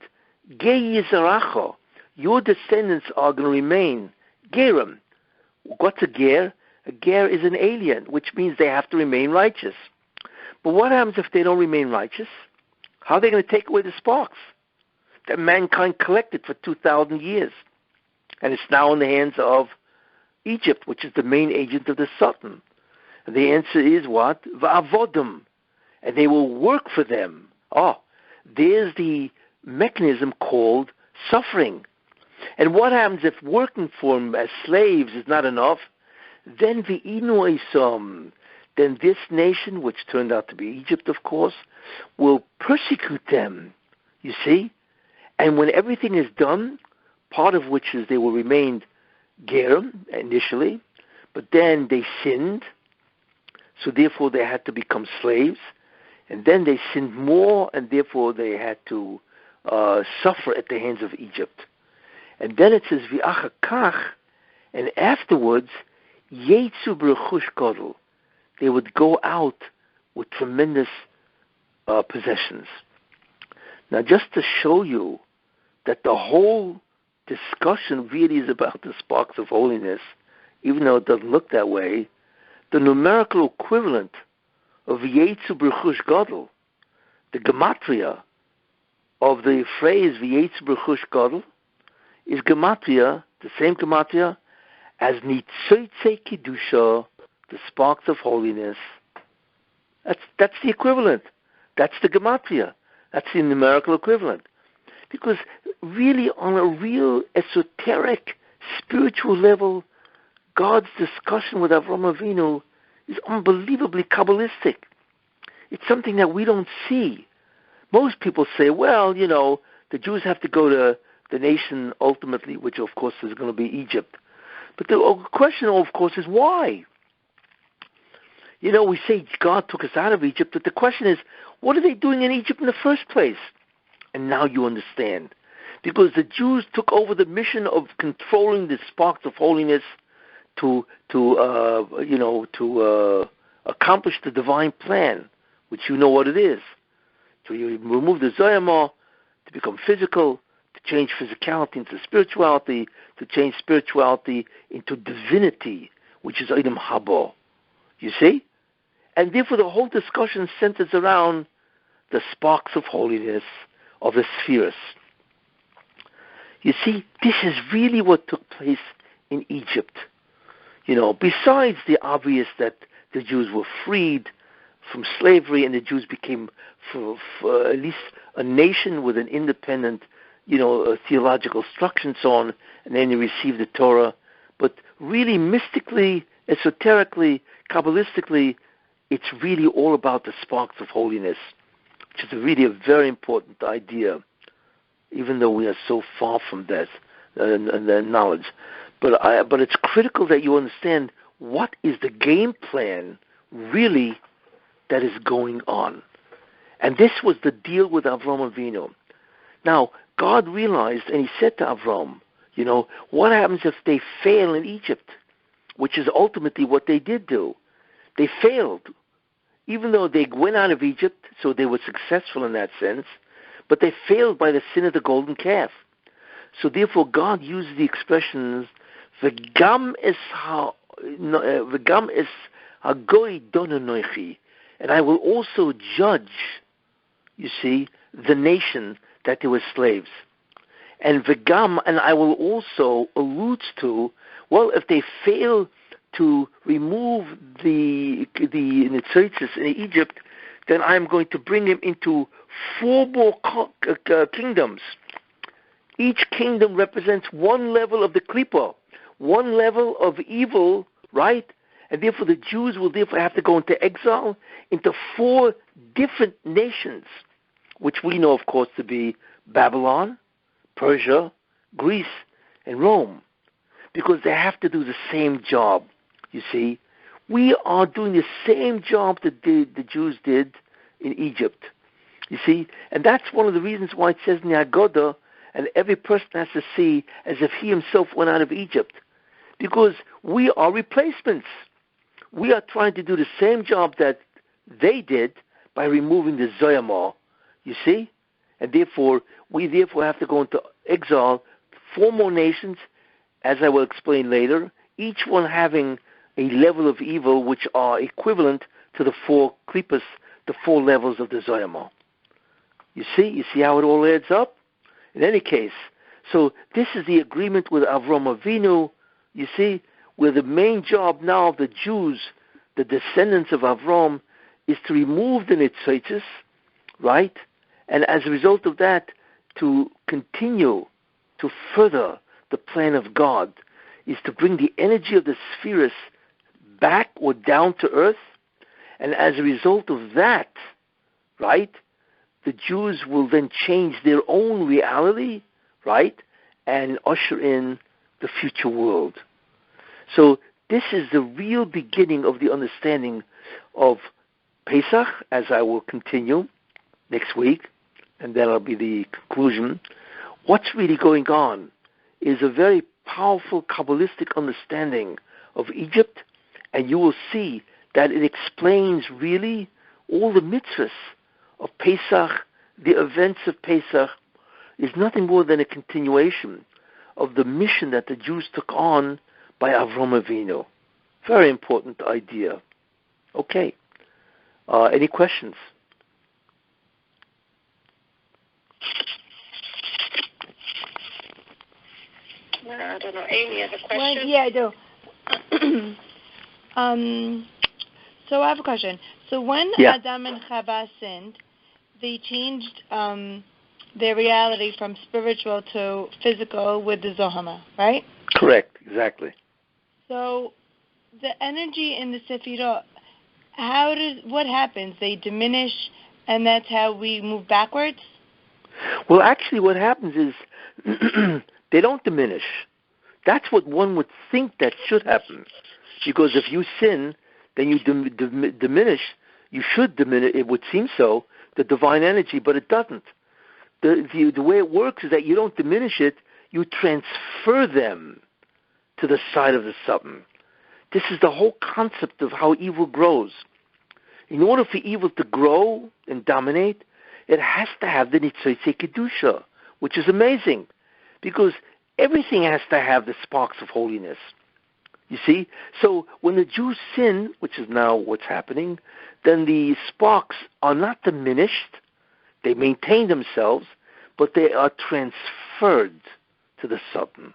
Ge Yizaracho, your descendants are going to remain Gerim. What's a Ger? A Ger is an alien, which means they have to remain righteous. But what happens if they don't remain righteous? How are they going to take away the sparks that mankind collected for 2,000 years? And it's now in the hands of Egypt, which is the main agent of the Satan. And the answer is what? Va'avodim. And they will work for them. Oh, there's the mechanism called suffering. And what happens if working for them as slaves is not enough? Then v'inu isom. Then this nation, which turned out to be Egypt, of course, will persecute them. You see? And when everything is done, part of which is they will remain Gerim initially, but then they sinned, so therefore they had to become slaves, and then they sinned more, and therefore they had to suffer at the hands of Egypt. And then it says, V'achakach, and afterwards, Yetzu b'rechush gadol. They would go out with tremendous possessions. Now, just to show you that the whole discussion really is about the sparks of holiness, even though it doesn't look that way, the numerical equivalent of Yetzu b'rechush gadol, the gematria of the phrase V'yetzu b'rechush gadol, is gematria, the same gematria, as nitzotzei kedusha, the sparks of holiness. That's the equivalent. That's the gematria. That's the numerical equivalent. Because really, on a real esoteric, spiritual level, God's discussion with Avraham Avinu is unbelievably Kabbalistic. It's something that we don't see. Most people say, well, the Jews have to go to the nation ultimately, which of course is going to be Egypt. But the question, of course, is why? We say God took us out of Egypt, but the question is, what are they doing in Egypt in the first place? And now you understand. Because the Jews took over the mission of controlling the sparks of holiness to accomplish the divine plan, which you know what it is. To remove the Zoyama, to become physical, to change physicality into spirituality, to change spirituality into divinity, which is Idam Habo. You see? And therefore the whole discussion centers around the sparks of holiness of the spheres. You see, this is really what took place in Egypt. Besides the obvious that the Jews were freed from slavery and the Jews became for at least a nation with an independent, theological structure and so on, and then they received the Torah. But really mystically, esoterically, Kabbalistically, it's really all about the sparks of holiness, which is really a very important idea, even though we are so far from that knowledge. But it's critical that you understand what is the game plan really that is going on. And this was the deal with Avraham Avinu. Now, God realized, and he said to Avraham, what happens if they fail in Egypt, which is ultimately what they did do. They failed. Even though they went out of Egypt, so they were successful in that sense, but they failed by the sin of the golden calf. So therefore God used the expressions, V'gam es hagoy dononoichi, and I will also judge, you see, the nation that they were slaves. And Vegam, and I will also allude to, well, if they fail to remove the Nitzotzes in Egypt, then I'm going to bring him into 4 more kingdoms. Each kingdom represents one level of the Klippa, one level of evil, right? And therefore the Jews will therefore have to go into exile into 4 different nations, which we know, of course, to be Babylon, Persia, Greece, and Rome, because they have to do the same job, you see. We are doing the same job that the Jews did in Egypt, you see. And that's one of the reasons why it says in the Haggadah, and every person has to see as if he himself went out of Egypt, because we are replacements. We are trying to do the same job that they did by removing the Zoyamah, you see. And therefore, we have to go into exile, 4 more nations, as I will explain later, each one having a level of evil which are equivalent to the 4 klippas, the 4 levels of the Zoyamah. You see how it all adds up? In any case, so this is the agreement with Avram Avinu, you see, where the main job now of the Jews, the descendants of Avram, is to remove the Nitzotzes, right? And as a result of that, to continue to further the plan of God, is to bring the energy of the spheres back or down to earth. And as a result of that, right, the Jews will then change their own reality, right, and usher in the future world. So this is the real beginning of the understanding of Pesach, as I will continue next week, and that'll be the conclusion. What's really going on is a very powerful Kabbalistic understanding of Egypt, and you will see that it explains really all the mitzvahs of Pesach. The events of Pesach is nothing more than a continuation of the mission that the Jews took on by Avram Avinu. Very important idea. Okay. Any questions? I don't know. Amy, has a question? Well, yeah, I do. So I have a question. So when Adam and Chava sinned, they changed their reality from spiritual to physical with the Zohama, right? Correct, exactly. So the energy in the Sefirot, what happens? They diminish, and that's how we move backwards? Well, actually what happens is they don't diminish. That's what one would think that should happen. Because if you sin, then you diminish. You should diminish, it would seem so, the divine energy, but it doesn't. The way it works is that you don't diminish it, you transfer them to the side of the Satan. This is the whole concept of how evil grows. In order for evil to grow and dominate, it has to have the Nitzotzei Kedusha, which is amazing, because everything has to have the sparks of holiness. You see? So when the Jews sin, which is now what's happening, then the sparks are not diminished. They maintain themselves, but they are transferred to the Satan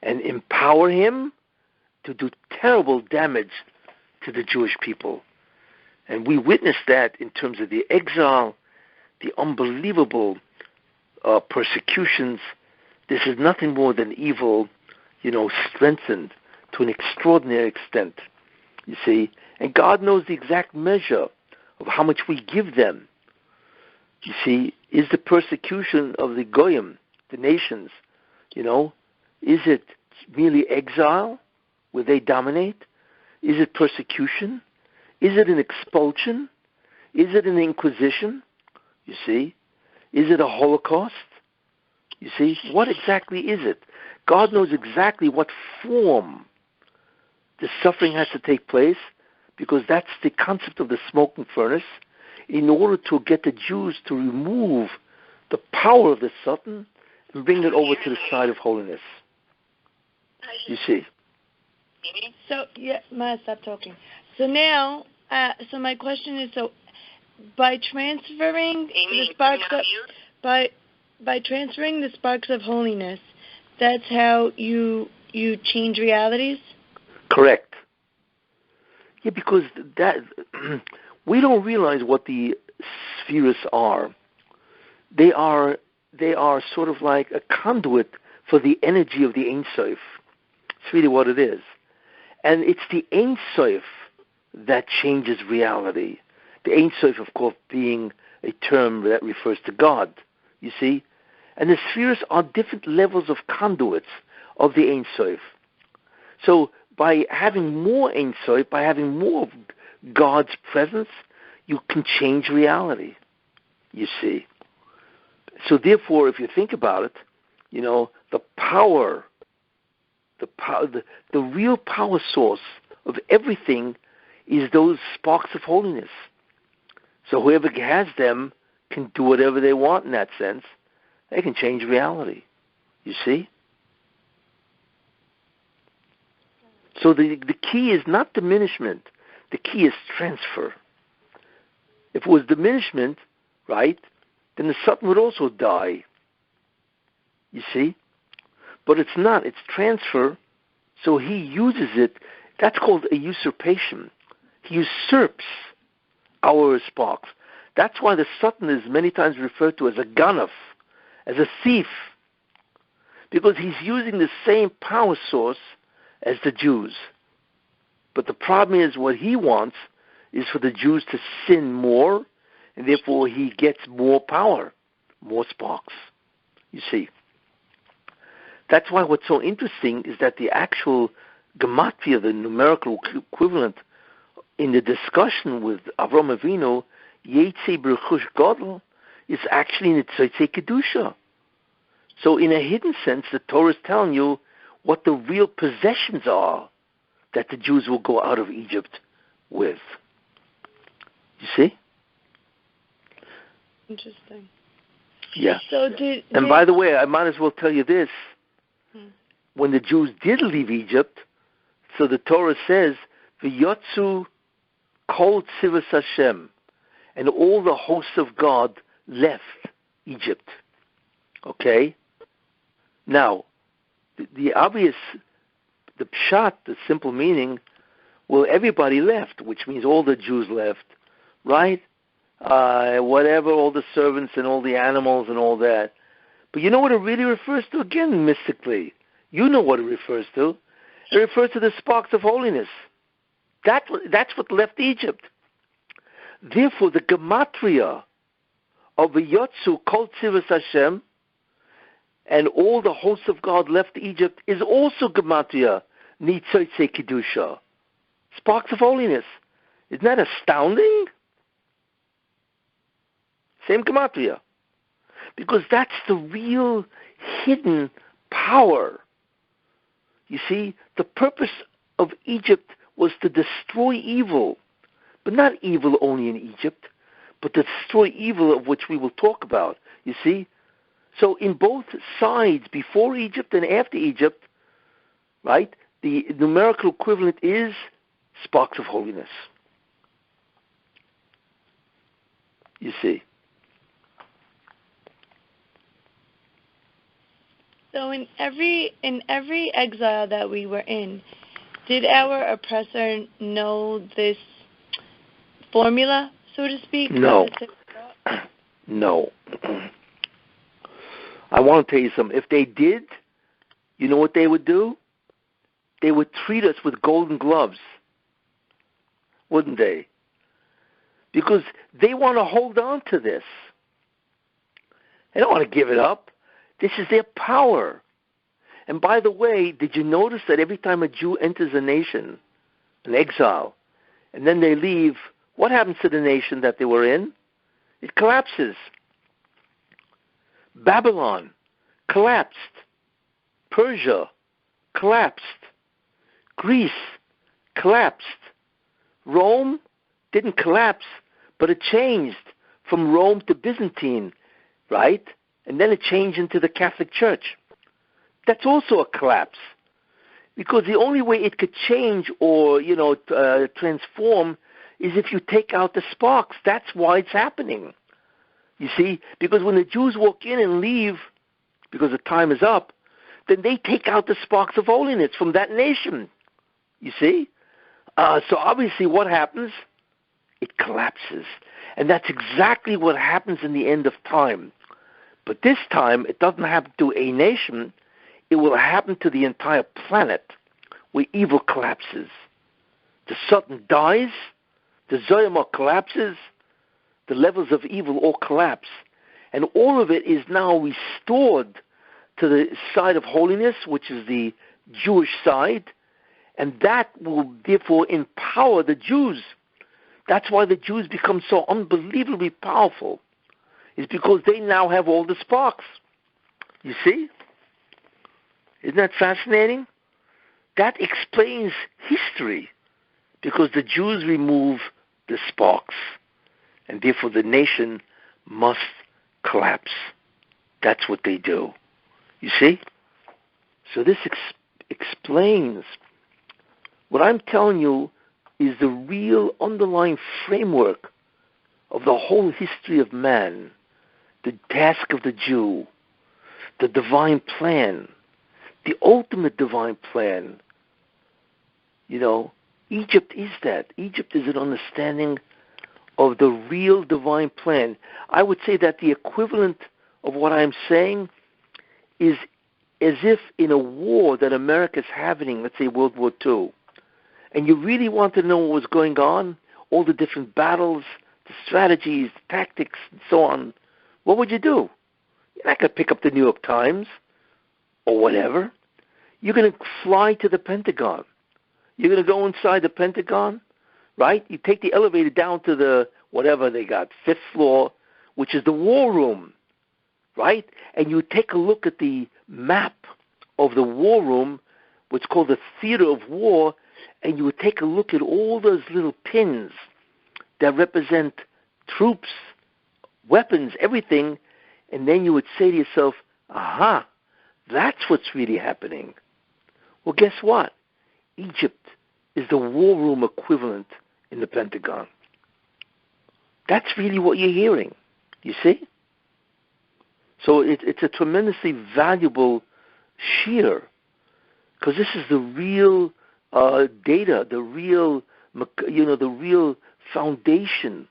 and empower him to do terrible damage to the Jewish people. And we witnessed that in terms of the exile, the unbelievable persecutions. This is nothing more than evil, strengthened to an extraordinary extent, you see. And God knows the exact measure of how much we give them. You see, is the persecution of the Goyim, the nations, is it merely exile where they dominate? Is it persecution? Is it an expulsion? Is it an inquisition? You see? Is it a Holocaust? You see? What exactly is it? God knows exactly what form the suffering has to take place, because that's the concept of the smoking furnace, in order to get the Jews to remove the power of the Satan and bring it over to the side of holiness. You see? So, Ma, stop talking. So now, so my question is, so by transferring the sparks, by transferring the sparks of holiness, that's how you change realities? Correct. Yeah, because that we don't realize what the spheres are. They are sort of like a conduit for the energy of the Ein Sof. It's really what it is. And it's the Ein Sof that changes reality. The Ein Sof, of course, being a term that refers to God, you see? And the spheres are different levels of conduits of the Ein Sof. So by having more Ein Sof, by having more of God's presence, you can change reality, you see? So therefore, if you think about it, you know, the real power source of everything is those sparks of holiness. So whoever has them can do whatever they want in that sense. They can change reality, you see? So the key is not diminishment. The key is transfer. If it was diminishment, right, then the Satan would also die. You see? But it's not. It's transfer. So he uses it. That's called a usurpation. He usurps our sparks. That's why the Satan is many times referred to as a ganaf, as a thief, because he's using the same power source as the Jews. But the problem is what he wants is for the Jews to sin more, and therefore he gets more power, more sparks. You see. That's why what's so interesting is that the actual gematria, the numerical equivalent, in the discussion with Avram Avinu, Yetze B'Rechush Gadol, is actually in the Tzotzei Kedusha. So in a hidden sense, the Torah is telling you what the real possessions are that the Jews will go out of Egypt with. You see? Interesting. Yeah. And by the way, I might as well tell you this. When the Jews did leave Egypt, so the Torah says, V'yotzu kol tzivos Hashem, and all the hosts of God left Egypt. Okay? Now, the obvious, the pshat, the simple meaning, well, everybody left, which means all the Jews left, right? Whatever, all the servants and all the animals and all that. But you know what it really refers to? Again, mystically. You know what it refers to. It refers to the sparks of holiness. That's what left Egypt. Therefore, the gematria of V'yotzu kol tzivos Hashem, and all the hosts of God left Egypt, is also gematria Nitzotzei Kedusha. Sparks of holiness. Isn't that astounding? Same gematria. Because that's the real hidden power. You see, the purpose of Egypt was to destroy evil. But not evil only in Egypt, but to destroy evil, of which we will talk about. You see? So in both sides, before Egypt and after Egypt, right, the numerical equivalent is sparks of holiness. You see? So in every exile that we were in, did our oppressor know this formula, so to speak? No. No. I want to tell you something. If they did, you know what they would do? They would treat us with golden gloves, wouldn't they? Because they want to hold on to this. They don't want to give it up. This is their power. And by the way, did you notice that every time a Jew enters a nation, an exile, and then they leave, what happens to the nation that they were in? It collapses. Babylon collapsed. Persia collapsed. Greece collapsed. Rome didn't collapse, but it changed from Rome to Byzantine, right? And then it changed into the Catholic Church. That's also a collapse. Because the only way it could change or, transform is if you take out the sparks. That's why it's happening. You see? Because when the Jews walk in and leave, because the time is up, then they take out the sparks of holiness from that nation. You see? So obviously what happens? It collapses. And that's exactly what happens in the end of time. But this time, it doesn't happen to a nation. It will happen to the entire planet, where evil collapses. The Satan dies, the Zoyama collapses, the levels of evil all collapse. And all of it is now restored to the side of holiness, which is the Jewish side, and that will therefore empower the Jews. That's why the Jews become so unbelievably powerful, is because they now have all the sparks. You see? Isn't that fascinating? That explains history, because the Jews remove the sparks, and therefore the nation must collapse. That's what they do. You see? So this explains what I'm telling you is the real underlying framework of the whole history of man, the task of the Jew, the divine plan, the ultimate divine plan. You know, Egypt is that. Egypt is an understanding of the real divine plan. I would say that the equivalent of what I'm saying is as if in a war that America's having, let's say World War II, and you really want to know what was going on, all the different battles, the strategies, the tactics, and so on, what would you do? You're not going to pick up the New York Times or whatever. You're going to fly to the Pentagon. You're going to go inside the Pentagon, right? You take the elevator down to the, whatever they got, 5th floor, which is the war room, right? And you take a look at the map of the war room, what's called the theater of war, and you would take a look at all those little pins that represent troops, weapons, everything, and then you would say to yourself, aha, that's what's really happening. Well, guess what? Egypt is the war room equivalent in the Pentagon. That's really what you're hearing, you see? So it's a tremendously valuable shiur, because this is the real data, the real, the real foundation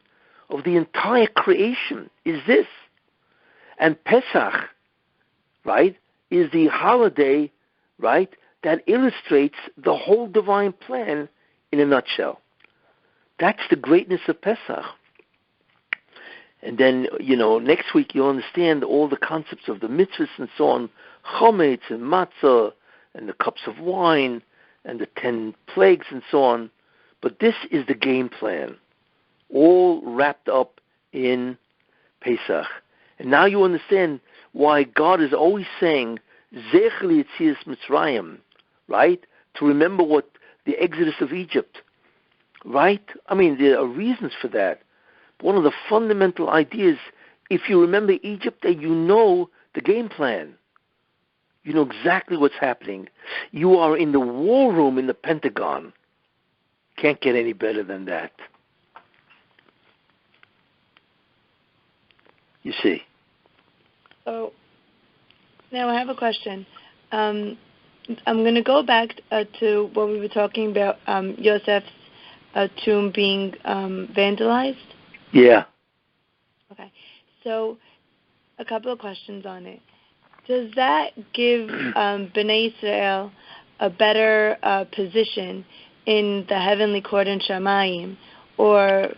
of the entire creation is this. And Pesach, right, is the holiday, right, that illustrates the whole divine plan in a nutshell. That's the greatness of Pesach. And then, next week you'll understand all the concepts of the mitzvahs and so on, chometz and matzah, and the cups of wine, and the 10 plagues and so on. But this is the game plan, all wrapped up in Pesach. And now you understand why God is always saying, Zech li'yetzias Mitzrayim, right? To remember what the exodus of Egypt, right? I mean, there are reasons for that. But one of the fundamental ideas, if you remember Egypt, then you know the game plan. You know exactly what's happening. You are in the war room in the Pentagon. Can't get any better than that. You see. So, now I have a question. I'm going to go back to what we were talking about, Yosef's tomb being vandalized. Yeah. Okay. So, a couple of questions on it. Does that give Bnei Israel a better position in the heavenly court in Shamayim, or,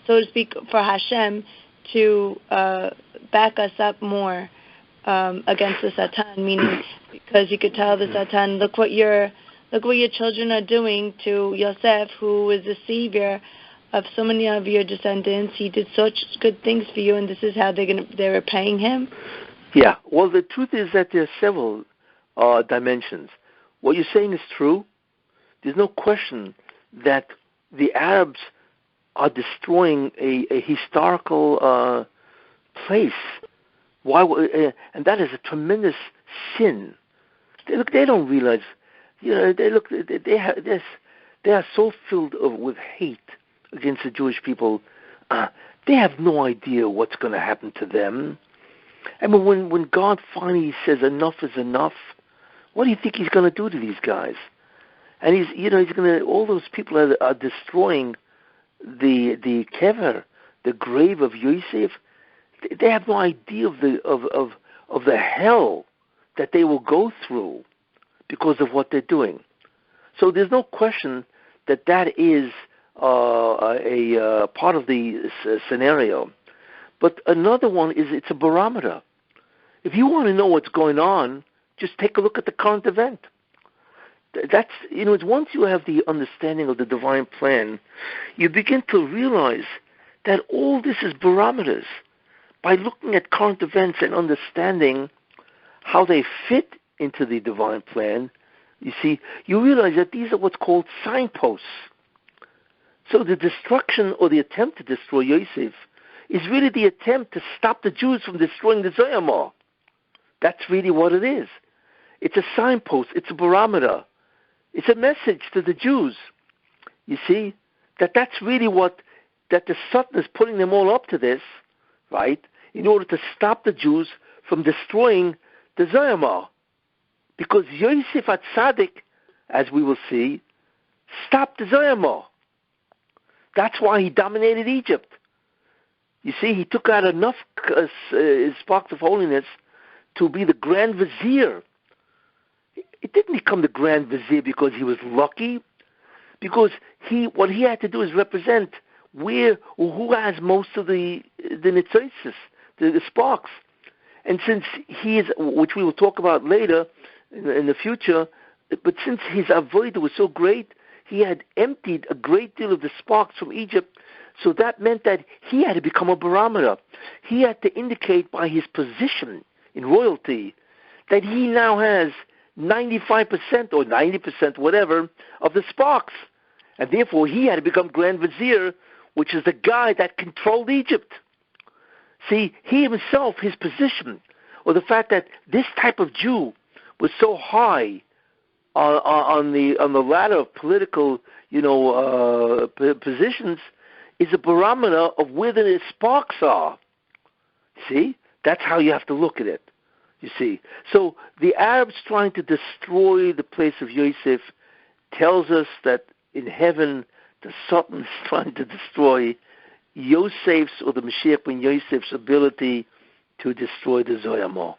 so to speak, for Hashem to back us up more against the Satan? Meaning, because you could tell the Satan, look what your children are doing to Yosef, who is the savior of so many of your descendants. He did such good things for you, and this is how they're repaying him. Yeah. Well, the truth is that there are several dimensions. What you're saying is true. There's no question that the Arabs are destroying a historical place. Why? And that is a tremendous sin. They don't realize. They are so filled with hate against the Jewish people. they have no idea what's going to happen to them. I mean, when God finally says enough is enough, what do you think he's going to do to these guys? And he's going to, all those people are destroying the kever, the grave of Yosef. They have no idea of the hell that they will go through because of what they're doing. So there's no question that is a part of the scenario. But another one is it's a barometer. If you want to know what's going on, just take a look at the current event. That's, it's once you have the understanding of the divine plan, you begin to realize that all this is barometers. By looking at current events and understanding how they fit into the divine plan, you see, you realize that these are what's called signposts. So the destruction or the attempt to destroy Yosef is really the attempt to stop the Jews from destroying the Zoyamah. That's really what it is. It's a signpost. It's a barometer. It's a message to the Jews. You see, that's really that the Satan is putting them all up to this, right, in order to stop the Jews from destroying the Zoyamah. Because Yosef HaTzadik, as we will see, stopped the Zoyamah. That's why he dominated Egypt. You see, he took out enough sparks of holiness to be the Grand Vizier. It didn't become the Grand Vizier because he was lucky, because what he had to do is represent who has most of the nitzosis, the sparks. And since he is, which we will talk about later in the future, but since his avodah was so great, he had emptied a great deal of the sparks from Egypt, so that meant that he had to become a barometer. He had to indicate by his position in royalty that he now has 95% or 90%, whatever, of the sparks. And therefore he had to become Grand Vizier, which is the guy that controlled Egypt. See, he himself, his position, or the fact that this type of Jew was so high on the ladder of political, positions, is a barometer of where the sparks are. See, that's how you have to look at it. You see, so the Arabs trying to destroy the place of Yosef tells us that in heaven the Satan is trying to destroy Yosef's, or the Mashiach ben Yosef's, ability to destroy the Zoyamah.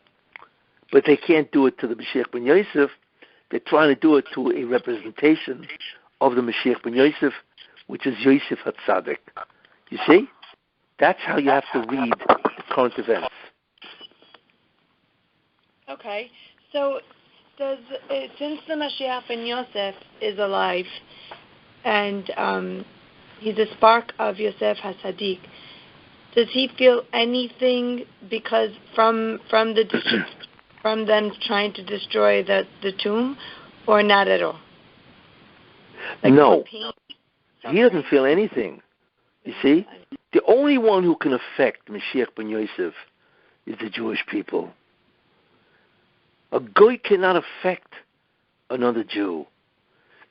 But they can't do it to the Mashiach ben Yosef. They're trying to do it to a representation of the Mashiach ben Yosef, which is Yosef HaTzadik. You see? That's how you have to read the current events. Okay. So since the Mashiach ben Yosef is alive and he's a spark of Yosef HaTzadik, does he feel anything because from them trying to destroy the tomb, or not at all? No. He doesn't feel anything. You see? The only one who can affect Mashiach ben Yosef is the Jewish people. A goy cannot affect another Jew.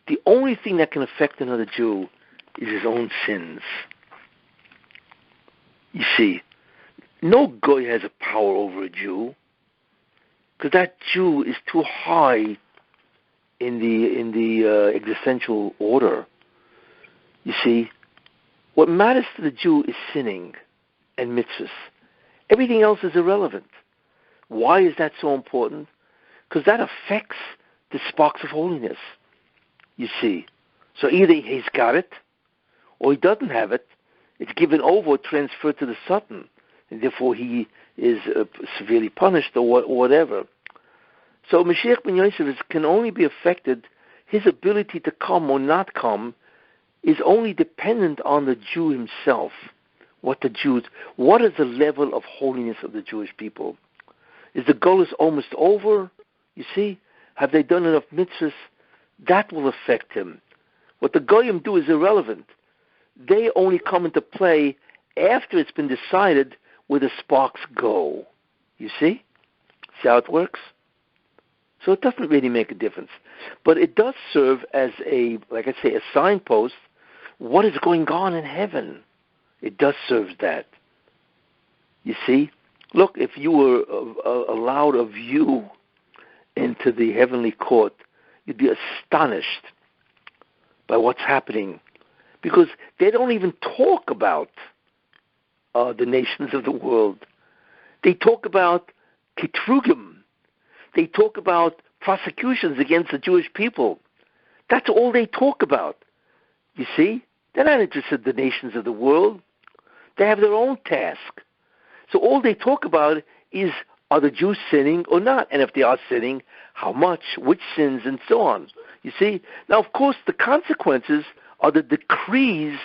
The only thing that can affect another Jew is his own sins. You see, no goy has a power over a Jew, because that Jew is too high in the existential order. You see, what matters to the Jew is sinning and mitzvahs. Everything else is irrelevant. Why is that so important? Because that affects the sparks of holiness, you see. So either he's got it, or he doesn't have it. It's given over, transferred to the Satan, and therefore he is severely punished or whatever. So Mashiach ben Yosef can only be affected, his ability to come or not come is only dependent on the Jew himself. What is the level of holiness of the Jewish people? Is the Golus almost over? You see, have they done enough mitzvahs? That will affect him. What the Goyim do is irrelevant. They only come into play after it's been decided where the sparks go. You see? See how it works? So it doesn't really make a difference. But it does serve as a signpost. What is going on in heaven? It does serve that. You see? Look, if you were allowed a view into the heavenly court, you'd be astonished by what's happening. Because they don't even talk about the nations of the world. They talk about kitrugim. They talk about prosecutions against the Jewish people. That's all they talk about. You see? They're not interested in the nations of the world. They have their own task. So all they talk about is, are the Jews sinning or not? And if they are sinning, how much, which sins, and so on. You see? Now, of course, the consequences are the decrees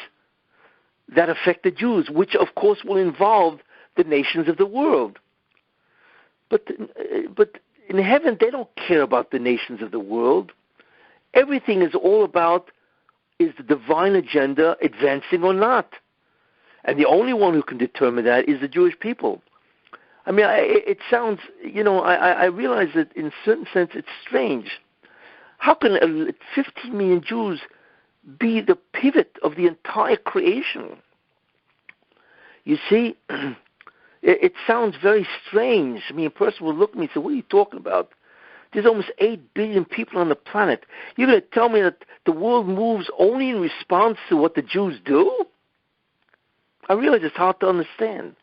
that affect the Jews, which, of course, will involve the nations of the world. But in heaven, they don't care about the nations of the world. Everything is all about, is the divine agenda advancing or not? And the only one who can determine that is the Jewish people. I mean, it sounds, I realize that in a certain sense it's strange. How can 15 million Jews be the pivot of the entire creation? You see, it sounds very strange. I mean, a person will look at me and say, what are you talking about? There's almost 8 billion people on the planet. You're going to tell me that the world moves only in response to what the Jews do? I realize it's hard to understand.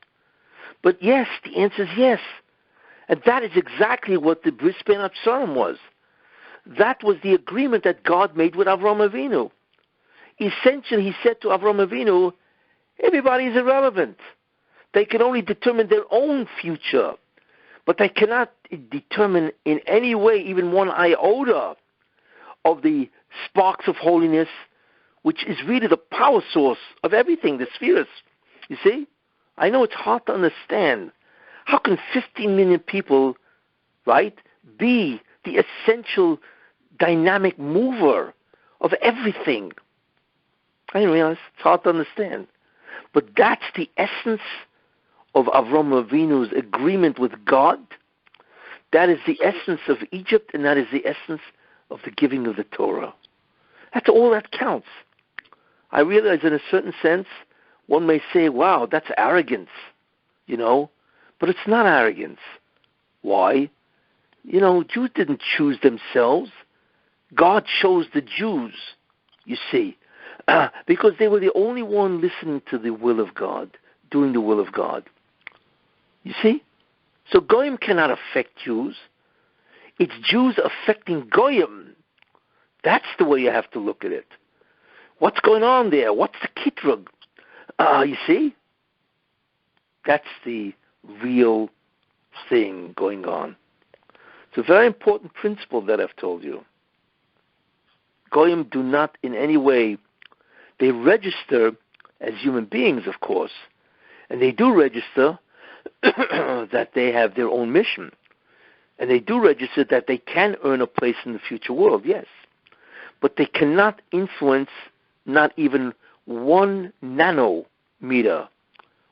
But yes, the answer is yes. And that is exactly what the Bris Ben Hatzarim was. That was the agreement that God made with Avraham Avinu. Essentially, he said to Avraham Avinu, everybody is irrelevant. They can only determine their own future. But they cannot determine in any way, even one iota, of the sparks of holiness, which is really the power source of everything, the spheres. You see? I know it's hard to understand. How can 15 million people, right, be the essential dynamic mover of everything? I didn't realize. It's hard to understand. But that's the essence of Avraham Avinu's agreement with God. That is the essence of Egypt, and that is the essence of the giving of the Torah. That's all that counts. I realize in a certain sense, one may say, wow, that's arrogance, but it's not arrogance. Why? Jews didn't choose themselves. God chose the Jews, you see, because they were the only one listening to the will of God, doing the will of God. You see? So Goyim cannot affect Jews. It's Jews affecting Goyim. That's the way you have to look at it. What's going on there? What's the kitrug? You see? That's the real thing going on. It's a very important principle that I've told you. Goyim do not in any way, they register as human beings, of course, and they do register that they have their own mission, and they do register that they can earn a place in the future world, yes, but they cannot influence not even 1 nanometer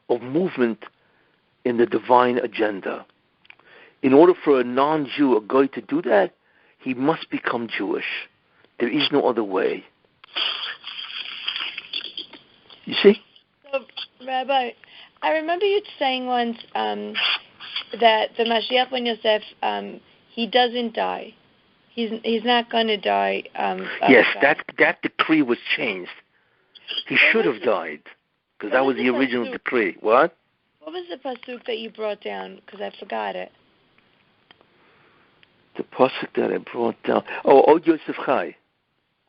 of movement in the divine agenda. In order for a non-Jew, a Goy, to do that, he must become Jewish. There is no other way. You see? So, Rabbi, I remember you saying once that the Mashiach ben Yosef, he doesn't die. He's not going to die. Yes, that decree was changed. He should have died, because that was the original decree. What? What was the pasuk that you brought down? Because I forgot it. The pasuk that I brought down. Oh, Yosef Chai.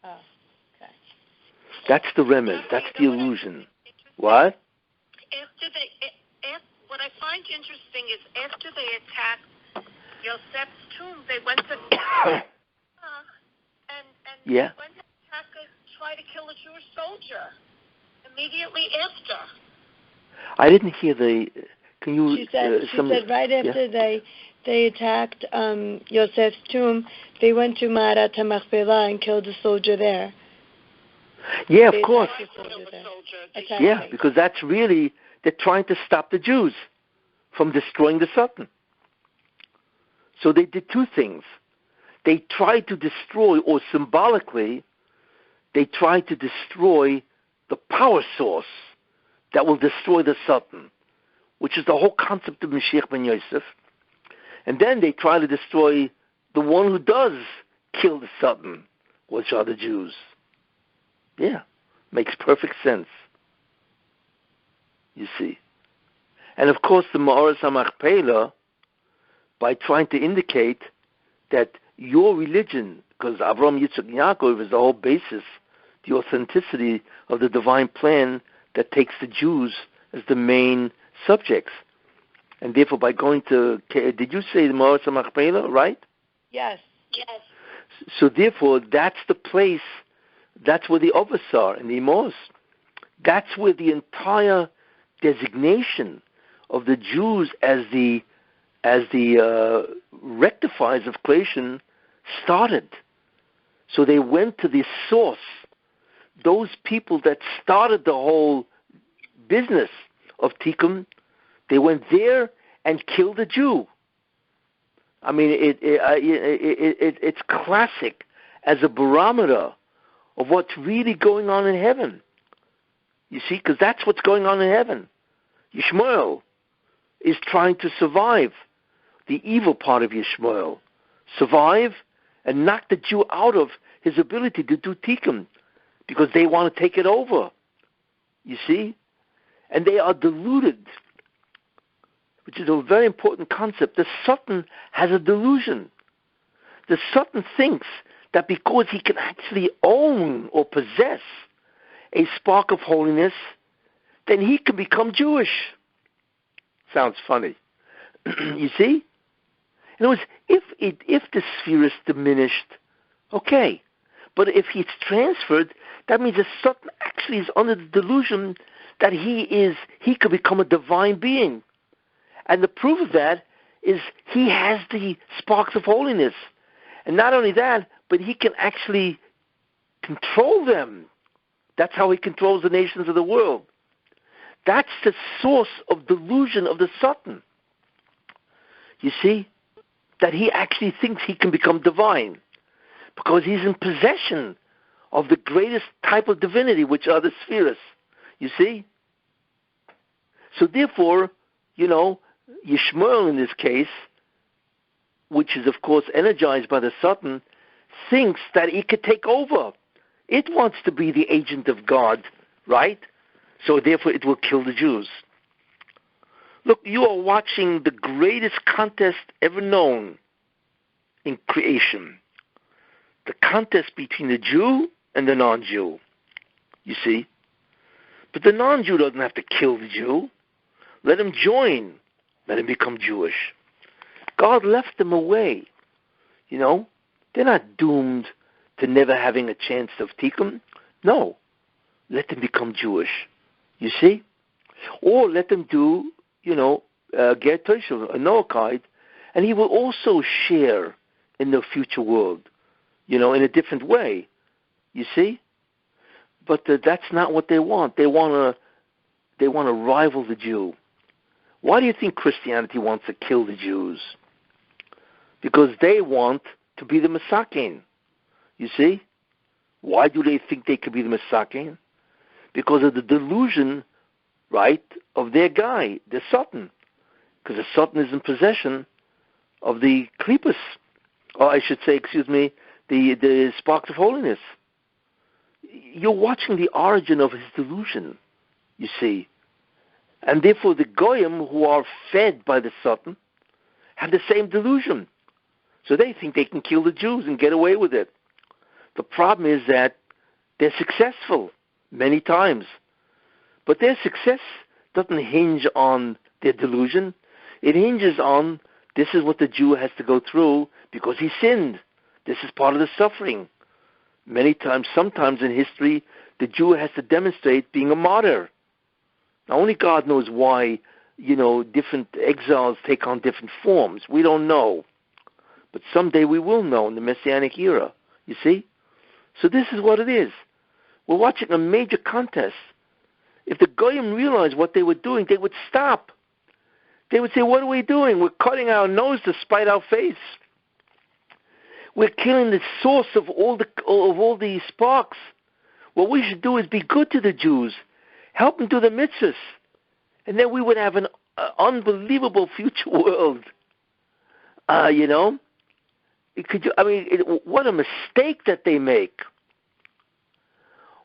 Oh, okay. That's the remez. That's the illusion. What? What I find interesting is after they attacked Yosef's tomb, they went to and yeah. went to try to kill a Jewish soldier immediately after. I didn't hear the. Can you? She said right after they attacked Yosef's tomb, they went to Ma'arat HaMachpelah and killed a soldier there. Yeah, of course. Yeah, because that's really, they're trying to stop the Jews from destroying the Satan. So they did 2 things. They tried to destroy, or symbolically, they tried to destroy the power source that will destroy the Satan, which is the whole concept of Mashiach ben Yosef. And then they try to destroy the one who does kill the Satan, which are the Jews. Yeah, makes perfect sense. You see. And of course the Ma'oras HaMachpelah, by trying to indicate that your religion, because Avraham, Yitzchak, and Yaakov is the whole basis, the authenticity of the divine plan that takes the Jews as the main subjects. And therefore by going to, did you say the Ma'oras HaMachpelah, right? Yes. So therefore that's the place, that's where the Ovos are, in the Emos. That's where the entire designation of the Jews as the rectifiers of creation started. So they went to the source. Those people that started the whole business of Tikun, they went there and killed a Jew. I mean, it's classic as a barometer of what's really going on in heaven. You see, because that's what's going on in heaven. Yishmael is trying to survive the evil part of Yishmael. Survive and knock the Jew out of his ability to do Tikun, because they want to take it over. You see? And they are deluded, which is a very important concept. The Satan has a delusion. The Satan thinks that because he can actually own or possess a spark of holiness, then he can become Jewish. Sounds funny. You see? In other words, if the sphere is diminished, okay. But if it's transferred, that means the Satan actually is under the delusion that he could become a divine being. And the proof of that is he has the sparks of holiness. And not only that, but he can actually control them. That's how he controls the nations of the world. That's the source of delusion of the Satan. You see? That he actually thinks he can become divine because he's in possession of the greatest type of divinity, which are the spheres. You see? So therefore, Yishmael in this case, which is of course energized by the Satan, thinks that it could take over. It wants to be the agent of God, right? So therefore it will kill the Jews. Look, you are watching the greatest contest ever known in creation. The contest between the Jew and the non-Jew. You see? But the non-Jew doesn't have to kill the Jew. Let him join. Let him become Jewish. God left them away. They're not doomed to never having a chance of Tikun. No. Let them become Jewish. You see? Or let them do, Ger Toshav, a Noachide, and he will also share in the future world, in a different way. You see? But that's not what they want. They want to rival the Jew. Why do you think Christianity wants to kill the Jews? Because they want to be the Masakin. You see? Why do they think they could be the Masakin? Because of the delusion, right, of their guy, the Satan. Because the Satan is in possession of the Klippas, or I should say, the sparks of holiness. You're watching the origin of his delusion, you see. And therefore the Goyim, who are fed by the Satan, have the same delusion. So they think they can kill the Jews and get away with it. The problem is that they're successful many times. But their success doesn't hinge on their delusion. It hinges on, this is what the Jew has to go through because he sinned. This is part of the suffering. Many times, sometimes in history, the Jew has to demonstrate being a martyr. Now, only God knows why, different exiles take on different forms. We don't know. But someday we will know in the Messianic era. You see? So this is what it is. We're watching a major contest. If the Goyim realized what they were doing, they would stop. They would say, what are we doing? We're cutting our nose to spite our face. We're killing the source of all the sparks. What we should do is be good to the Jews. help them do the mitzvahs. And then we would have an unbelievable future world. What a mistake that they make.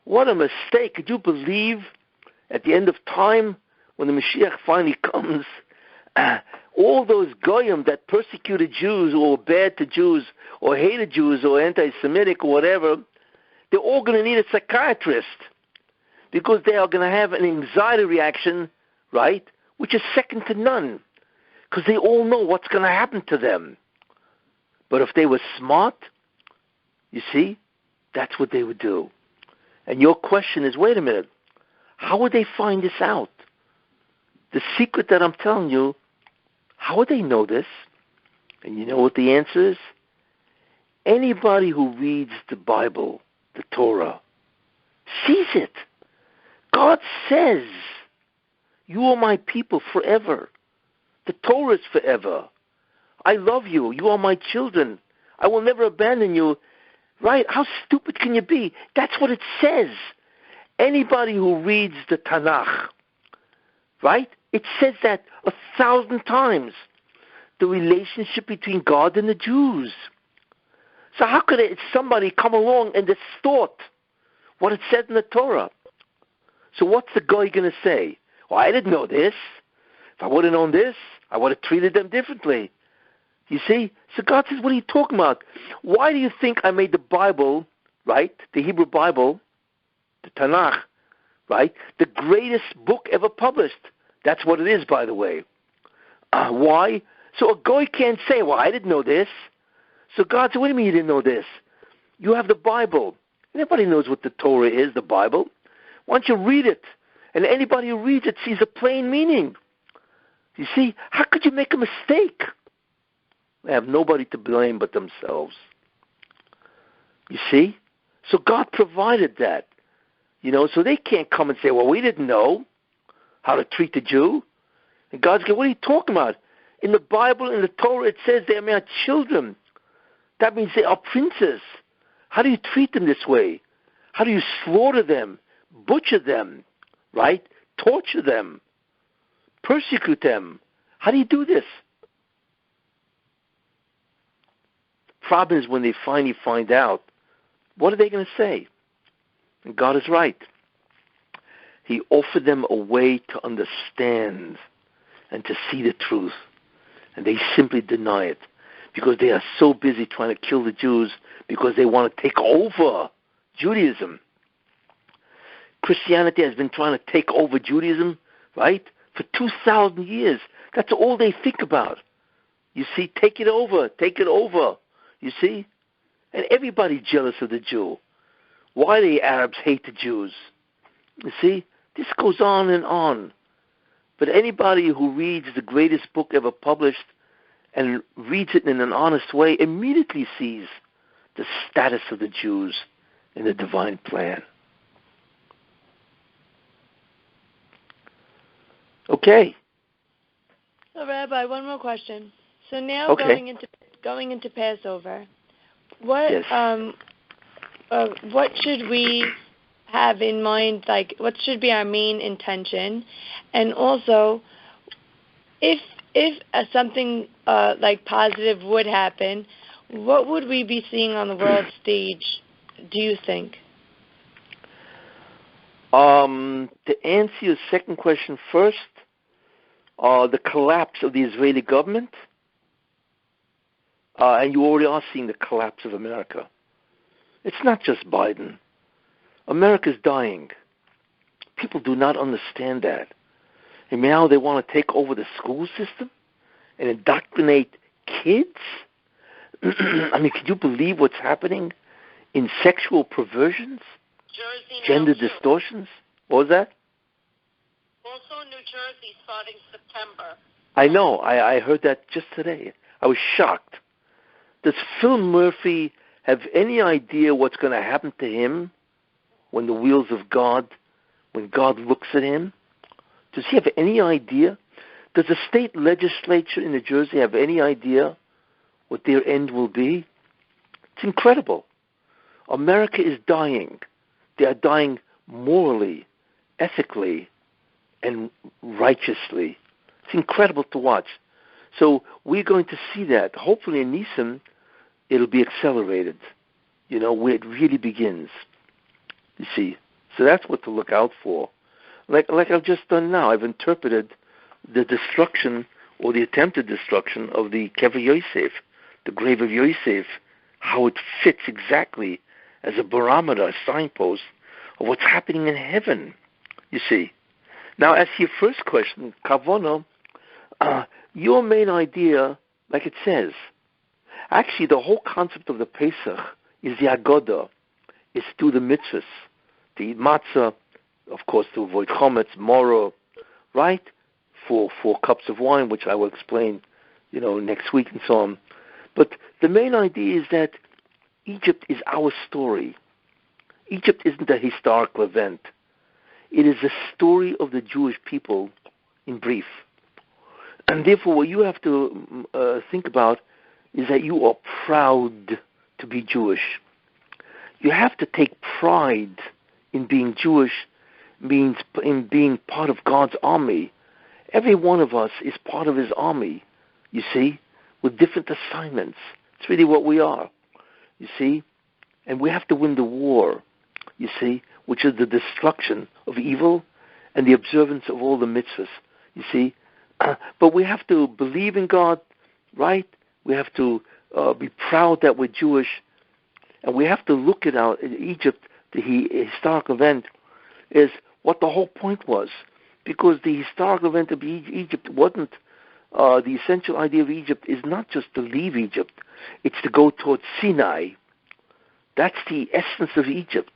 What a mistake. Could you believe at the end of time, when the Mashiach finally comes, all those goyim that persecuted Jews or were bad to Jews or hated Jews or anti-Semitic or whatever, they're all going to need a psychiatrist because they are going to have an anxiety reaction, right, which is second to none because they all know what's going to happen to them. But if they were smart, you see, that's what they would do. And your question is, wait a minute, how would they find this out? The secret that I'm telling you, how would they know this? And you know what the answer is? Anybody who reads the Bible, the Torah, sees it. God says, you are my people forever. The Torah is forever. I love you. You are my children. I will never abandon you. Right? How stupid can you be? That's what it says. Anybody who reads the Tanakh, right? It says that 1,000 times. The relationship between God and the Jews. So how could somebody come along and distort what it said in the Torah? So what's the guy going to say? Well, I didn't know this. If I would have known this, I would have treated them differently. You see? So God says, what are you talking about? Why do you think I made the Bible, right, the Hebrew Bible, the Tanakh, right, the greatest book ever published? That's what it is, by the way. Why? So a guy can't say, well, I didn't know this. So God said, what do you mean you didn't know this? You have the Bible. Everybody knows what the Torah is, the Bible. Why don't you read it? And anybody who reads it sees a plain meaning. You see? How could you make a mistake? They have nobody to blame but themselves. You see? So God provided that. So they can't come and say, well, we didn't know how to treat the Jew. And God's going, what are you talking about? In the Bible, in the Torah, it says they are my children. That means they are princes. How do you treat them this way? How do you slaughter them, butcher them, right? Torture them, persecute them? How do you do this? Problem is when they finally find out, what are they going to say? And God is right. He offered them a way to understand and to see the truth. And they simply deny it because they are so busy trying to kill the Jews because they want to take over Judaism. Christianity has been trying to take over Judaism, right, for 2,000 years. That's all they think about. You see, take it over, take it over. You see? And everybody's jealous of the Jew. Why do the Arabs hate the Jews? You see? This goes on and on. But anybody who reads the greatest book ever published and reads it in an honest way immediately sees the status of the Jews in the divine plan. Okay. So, Rabbi, one more question. So now going into Passover, what should we have in mind? Like, what should be our main intention? And also, if something like positive would happen, what would we be seeing on the world stage? Do you think? To answer your second question first, the collapse of the Israeli government. And you already are seeing the collapse of America. It's not just Biden. America's dying. People do not understand that. And now they want to take over the school system and indoctrinate kids? I mean, can you believe what's happening in sexual perversions? Jersey gender distortions? What was that? Also New Jersey starting September. I know. I heard that just today. I was shocked. Does Phil Murphy have any idea what's going to happen to him when the wheels of God, when God looks at him? Does he have any idea? Does the state legislature in New Jersey have any idea what their end will be? It's incredible. America is dying. They are dying morally, ethically and righteously. It's incredible to watch. So we're going to see that. Hopefully in Nisan, it'll be accelerated, where it really begins. You see. So that's what to look out for. Like I've just done now. I've interpreted the destruction or the attempted destruction of the Kever Yosef, the grave of Yosef, how it fits exactly as a barometer, a signpost of what's happening in heaven, you see. Now, as to your first question, Kavana, your main idea, like it says, actually the whole concept of the Pesach is the Agoda, is to do the mitzvahs, to eat matzah, of course to avoid chometz, moro, right? For 4 cups of wine, which I will explain, next week and so on. But the main idea is that Egypt is our story. Egypt isn't a historical event. It is a story of the Jewish people in brief. And therefore what you have to think about is that you are proud to be Jewish. You have to take pride in being Jewish, means in being part of God's army. Every one of us is part of his army, you see, with different assignments. It's really what we are, you see. And we have to win the war, you see, which is the destruction of evil and the observance of all the mitzvahs, you see. But we have to believe in God, right? We have to be proud that we're Jewish. And we have to look at Egypt, the historic event, is what the whole point was. Because the historical event of Egypt wasn't, the essential idea of Egypt is not just to leave Egypt, it's to go towards Sinai. That's the essence of Egypt.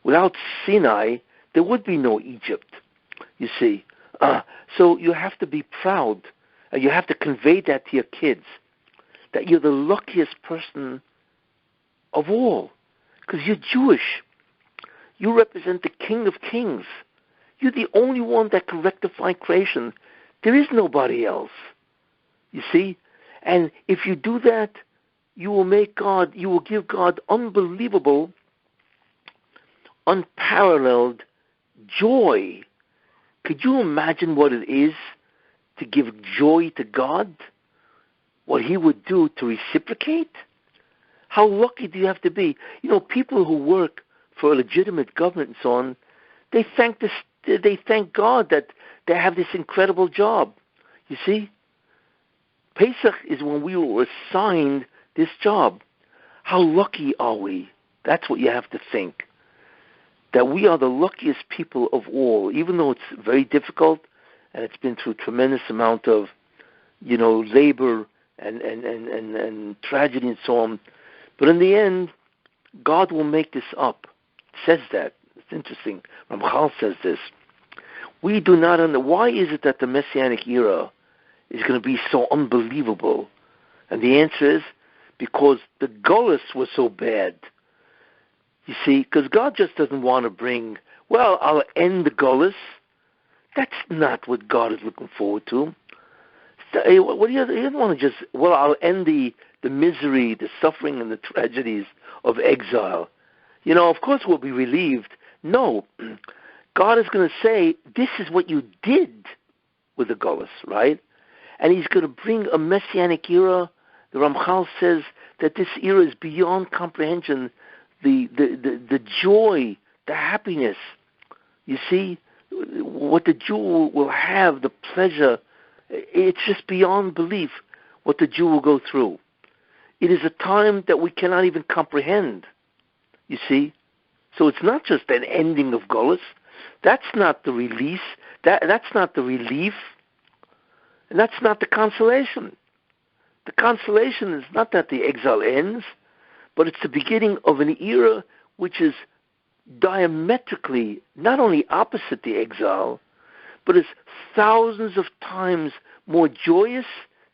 Without Sinai, there would be no Egypt, you see. So you have to be proud, and you have to convey that to your kids, that you're the luckiest person of all, because you're Jewish. You represent the King of Kings. You're the only one that can rectify creation. There is nobody else, you see. And if you do that, you will give God unbelievable, unparalleled joy. Could you imagine what it is to give joy to God? What he would do to reciprocate? How lucky do you have to be? People who work for a legitimate government and so on, they thank God that they have this incredible job. You see? Pesach is when we were assigned this job. How lucky are we? That's what you have to think. That we are the luckiest people of all, even though it's very difficult and it's been through a tremendous amount of, labor and tragedy and so on. But in the end, God will make this up. It says that. It's interesting. Ramchal says this. We do not understand. Why is it that the Messianic era is going to be so unbelievable? And the answer is because the Golus was so bad. You see, because God just doesn't want to bring, I'll end the Golus. That's not what God is looking forward to. He doesn't want to just, I'll end the misery, the suffering, and the tragedies of exile. Of course we'll be relieved. No, God is going to say, this is what you did with the Golus, right? And he's going to bring a Messianic era. The Ramchal says that this era is beyond comprehension. The joy, the happiness, you see, what the Jew will have, the pleasure, it's just beyond belief what the Jew will go through. It is a time that we cannot even comprehend, you see. So it's not just an ending of Golus. That's not the release. That's not the relief. And that's not the consolation. The consolation is not that the exile ends, but it's the beginning of an era which is diametrically not only opposite the exile, but is thousands of times more joyous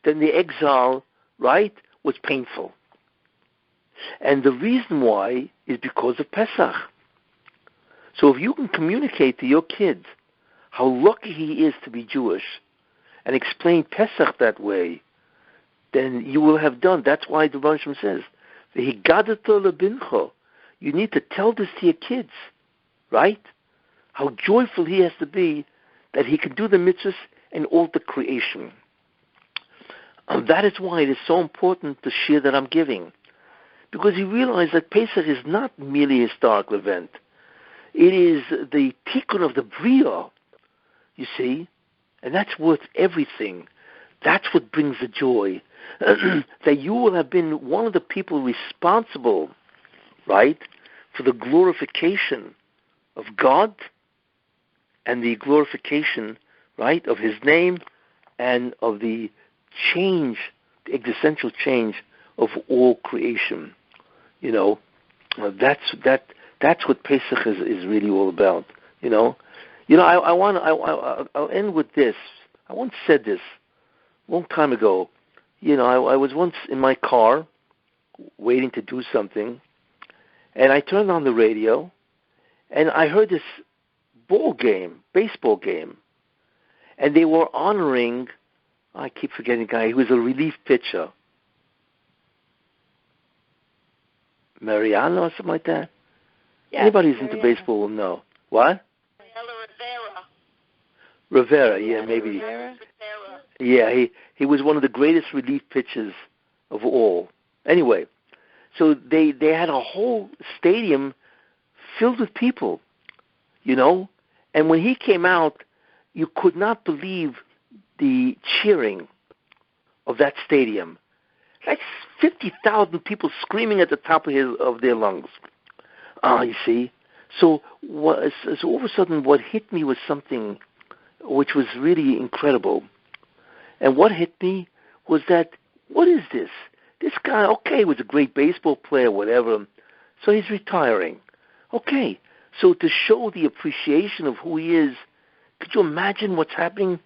than the exile, right, was painful. And the reason why is because of Pesach. So if you can communicate to your kids how lucky he is to be Jewish and explain Pesach that way, then you will have done. That's why the Rebbe says, you need to tell this to your kids, right? how joyful he has to be that he can do the mitzvahs and alter creation. That is why it is so important the shiur that I'm giving. Because he realized that Pesach is not merely a historical event. It is the Tikun of the Bria, you see, and that's worth everything. That's what brings the joy. That you will have been one of the people responsible, right, for the glorification of God and the glorification, right, of His name and of the change, the existential change of all creation. You know, that's what Pesach is really all about. I'll end with this. I once said this a long time ago. I was once in my car waiting to do something, and I turned on the radio, and I heard this baseball game, and they were honoring, I keep forgetting the guy, he was a relief pitcher. Mariano or something like that? Yeah, anybody who's into baseball will know. What? Rivera, yeah, maybe. Rivera? Yeah, he was one of the greatest relief pitchers of all. Anyway, so they had a whole stadium filled with people, and when he came out, you could not believe the cheering of that stadium. Like 50,000 people screaming at the top of their lungs. You see? So all of a sudden what hit me was something which was really incredible. And what hit me was that, what is this? This guy, okay, was a great baseball player, whatever, so he's retiring. Okay, so to show the appreciation of who he is, could you imagine what's happening?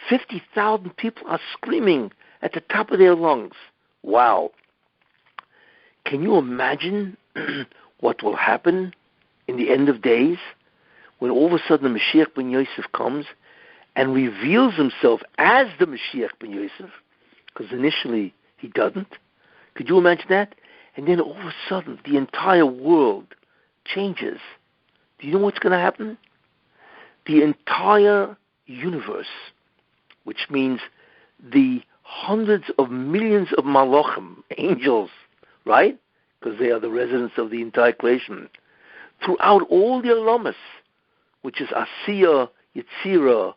50,000 people are screaming at the top of their lungs. Wow. Can you imagine what will happen in the end of days when all of a sudden the Mashiach ben Yosef comes and reveals himself as the Mashiach ben Yosef? Because initially he doesn't. Could you imagine that? And then all of a sudden the entire world changes. Do you know what's going to happen? The entire universe, which means the hundreds of millions of malachim, angels, right? Because they are the residents of the entire creation. Throughout all the alamas, which is Asiya, Yetzirah,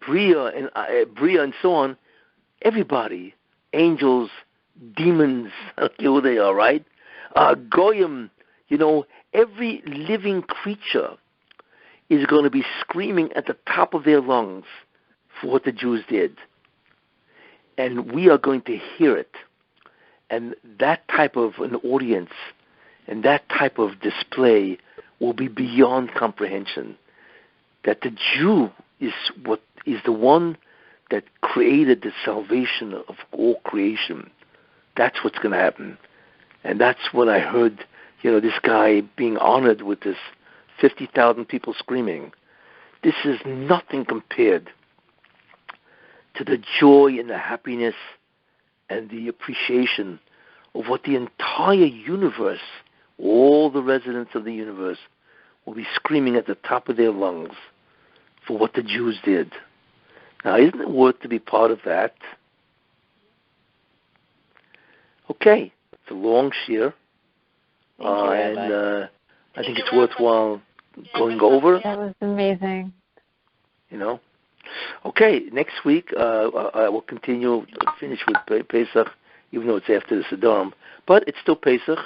Bria, and so on, everybody, angels, demons, who they are, right? Goyim, every living creature is going to be screaming at the top of their lungs for what the Jews did. And we are going to hear it. And that type of an audience and that type of display will be beyond comprehension. That the Jew is the one that created the salvation of all creation. That's what's going to happen. And that's what I heard, this guy being honored with this 50,000 people screaming. This is nothing compared to the joy and the happiness and the appreciation of what the entire universe, all the residents of the universe, will be screaming at the top of their lungs for what the Jews did. Now, isn't it worth to be part of that? Okay, it's a long shiur, and I think it's worthwhile going over. That was amazing. Okay, next week I will finish with Pesach, even though it's after the Sodom. But it's still Pesach.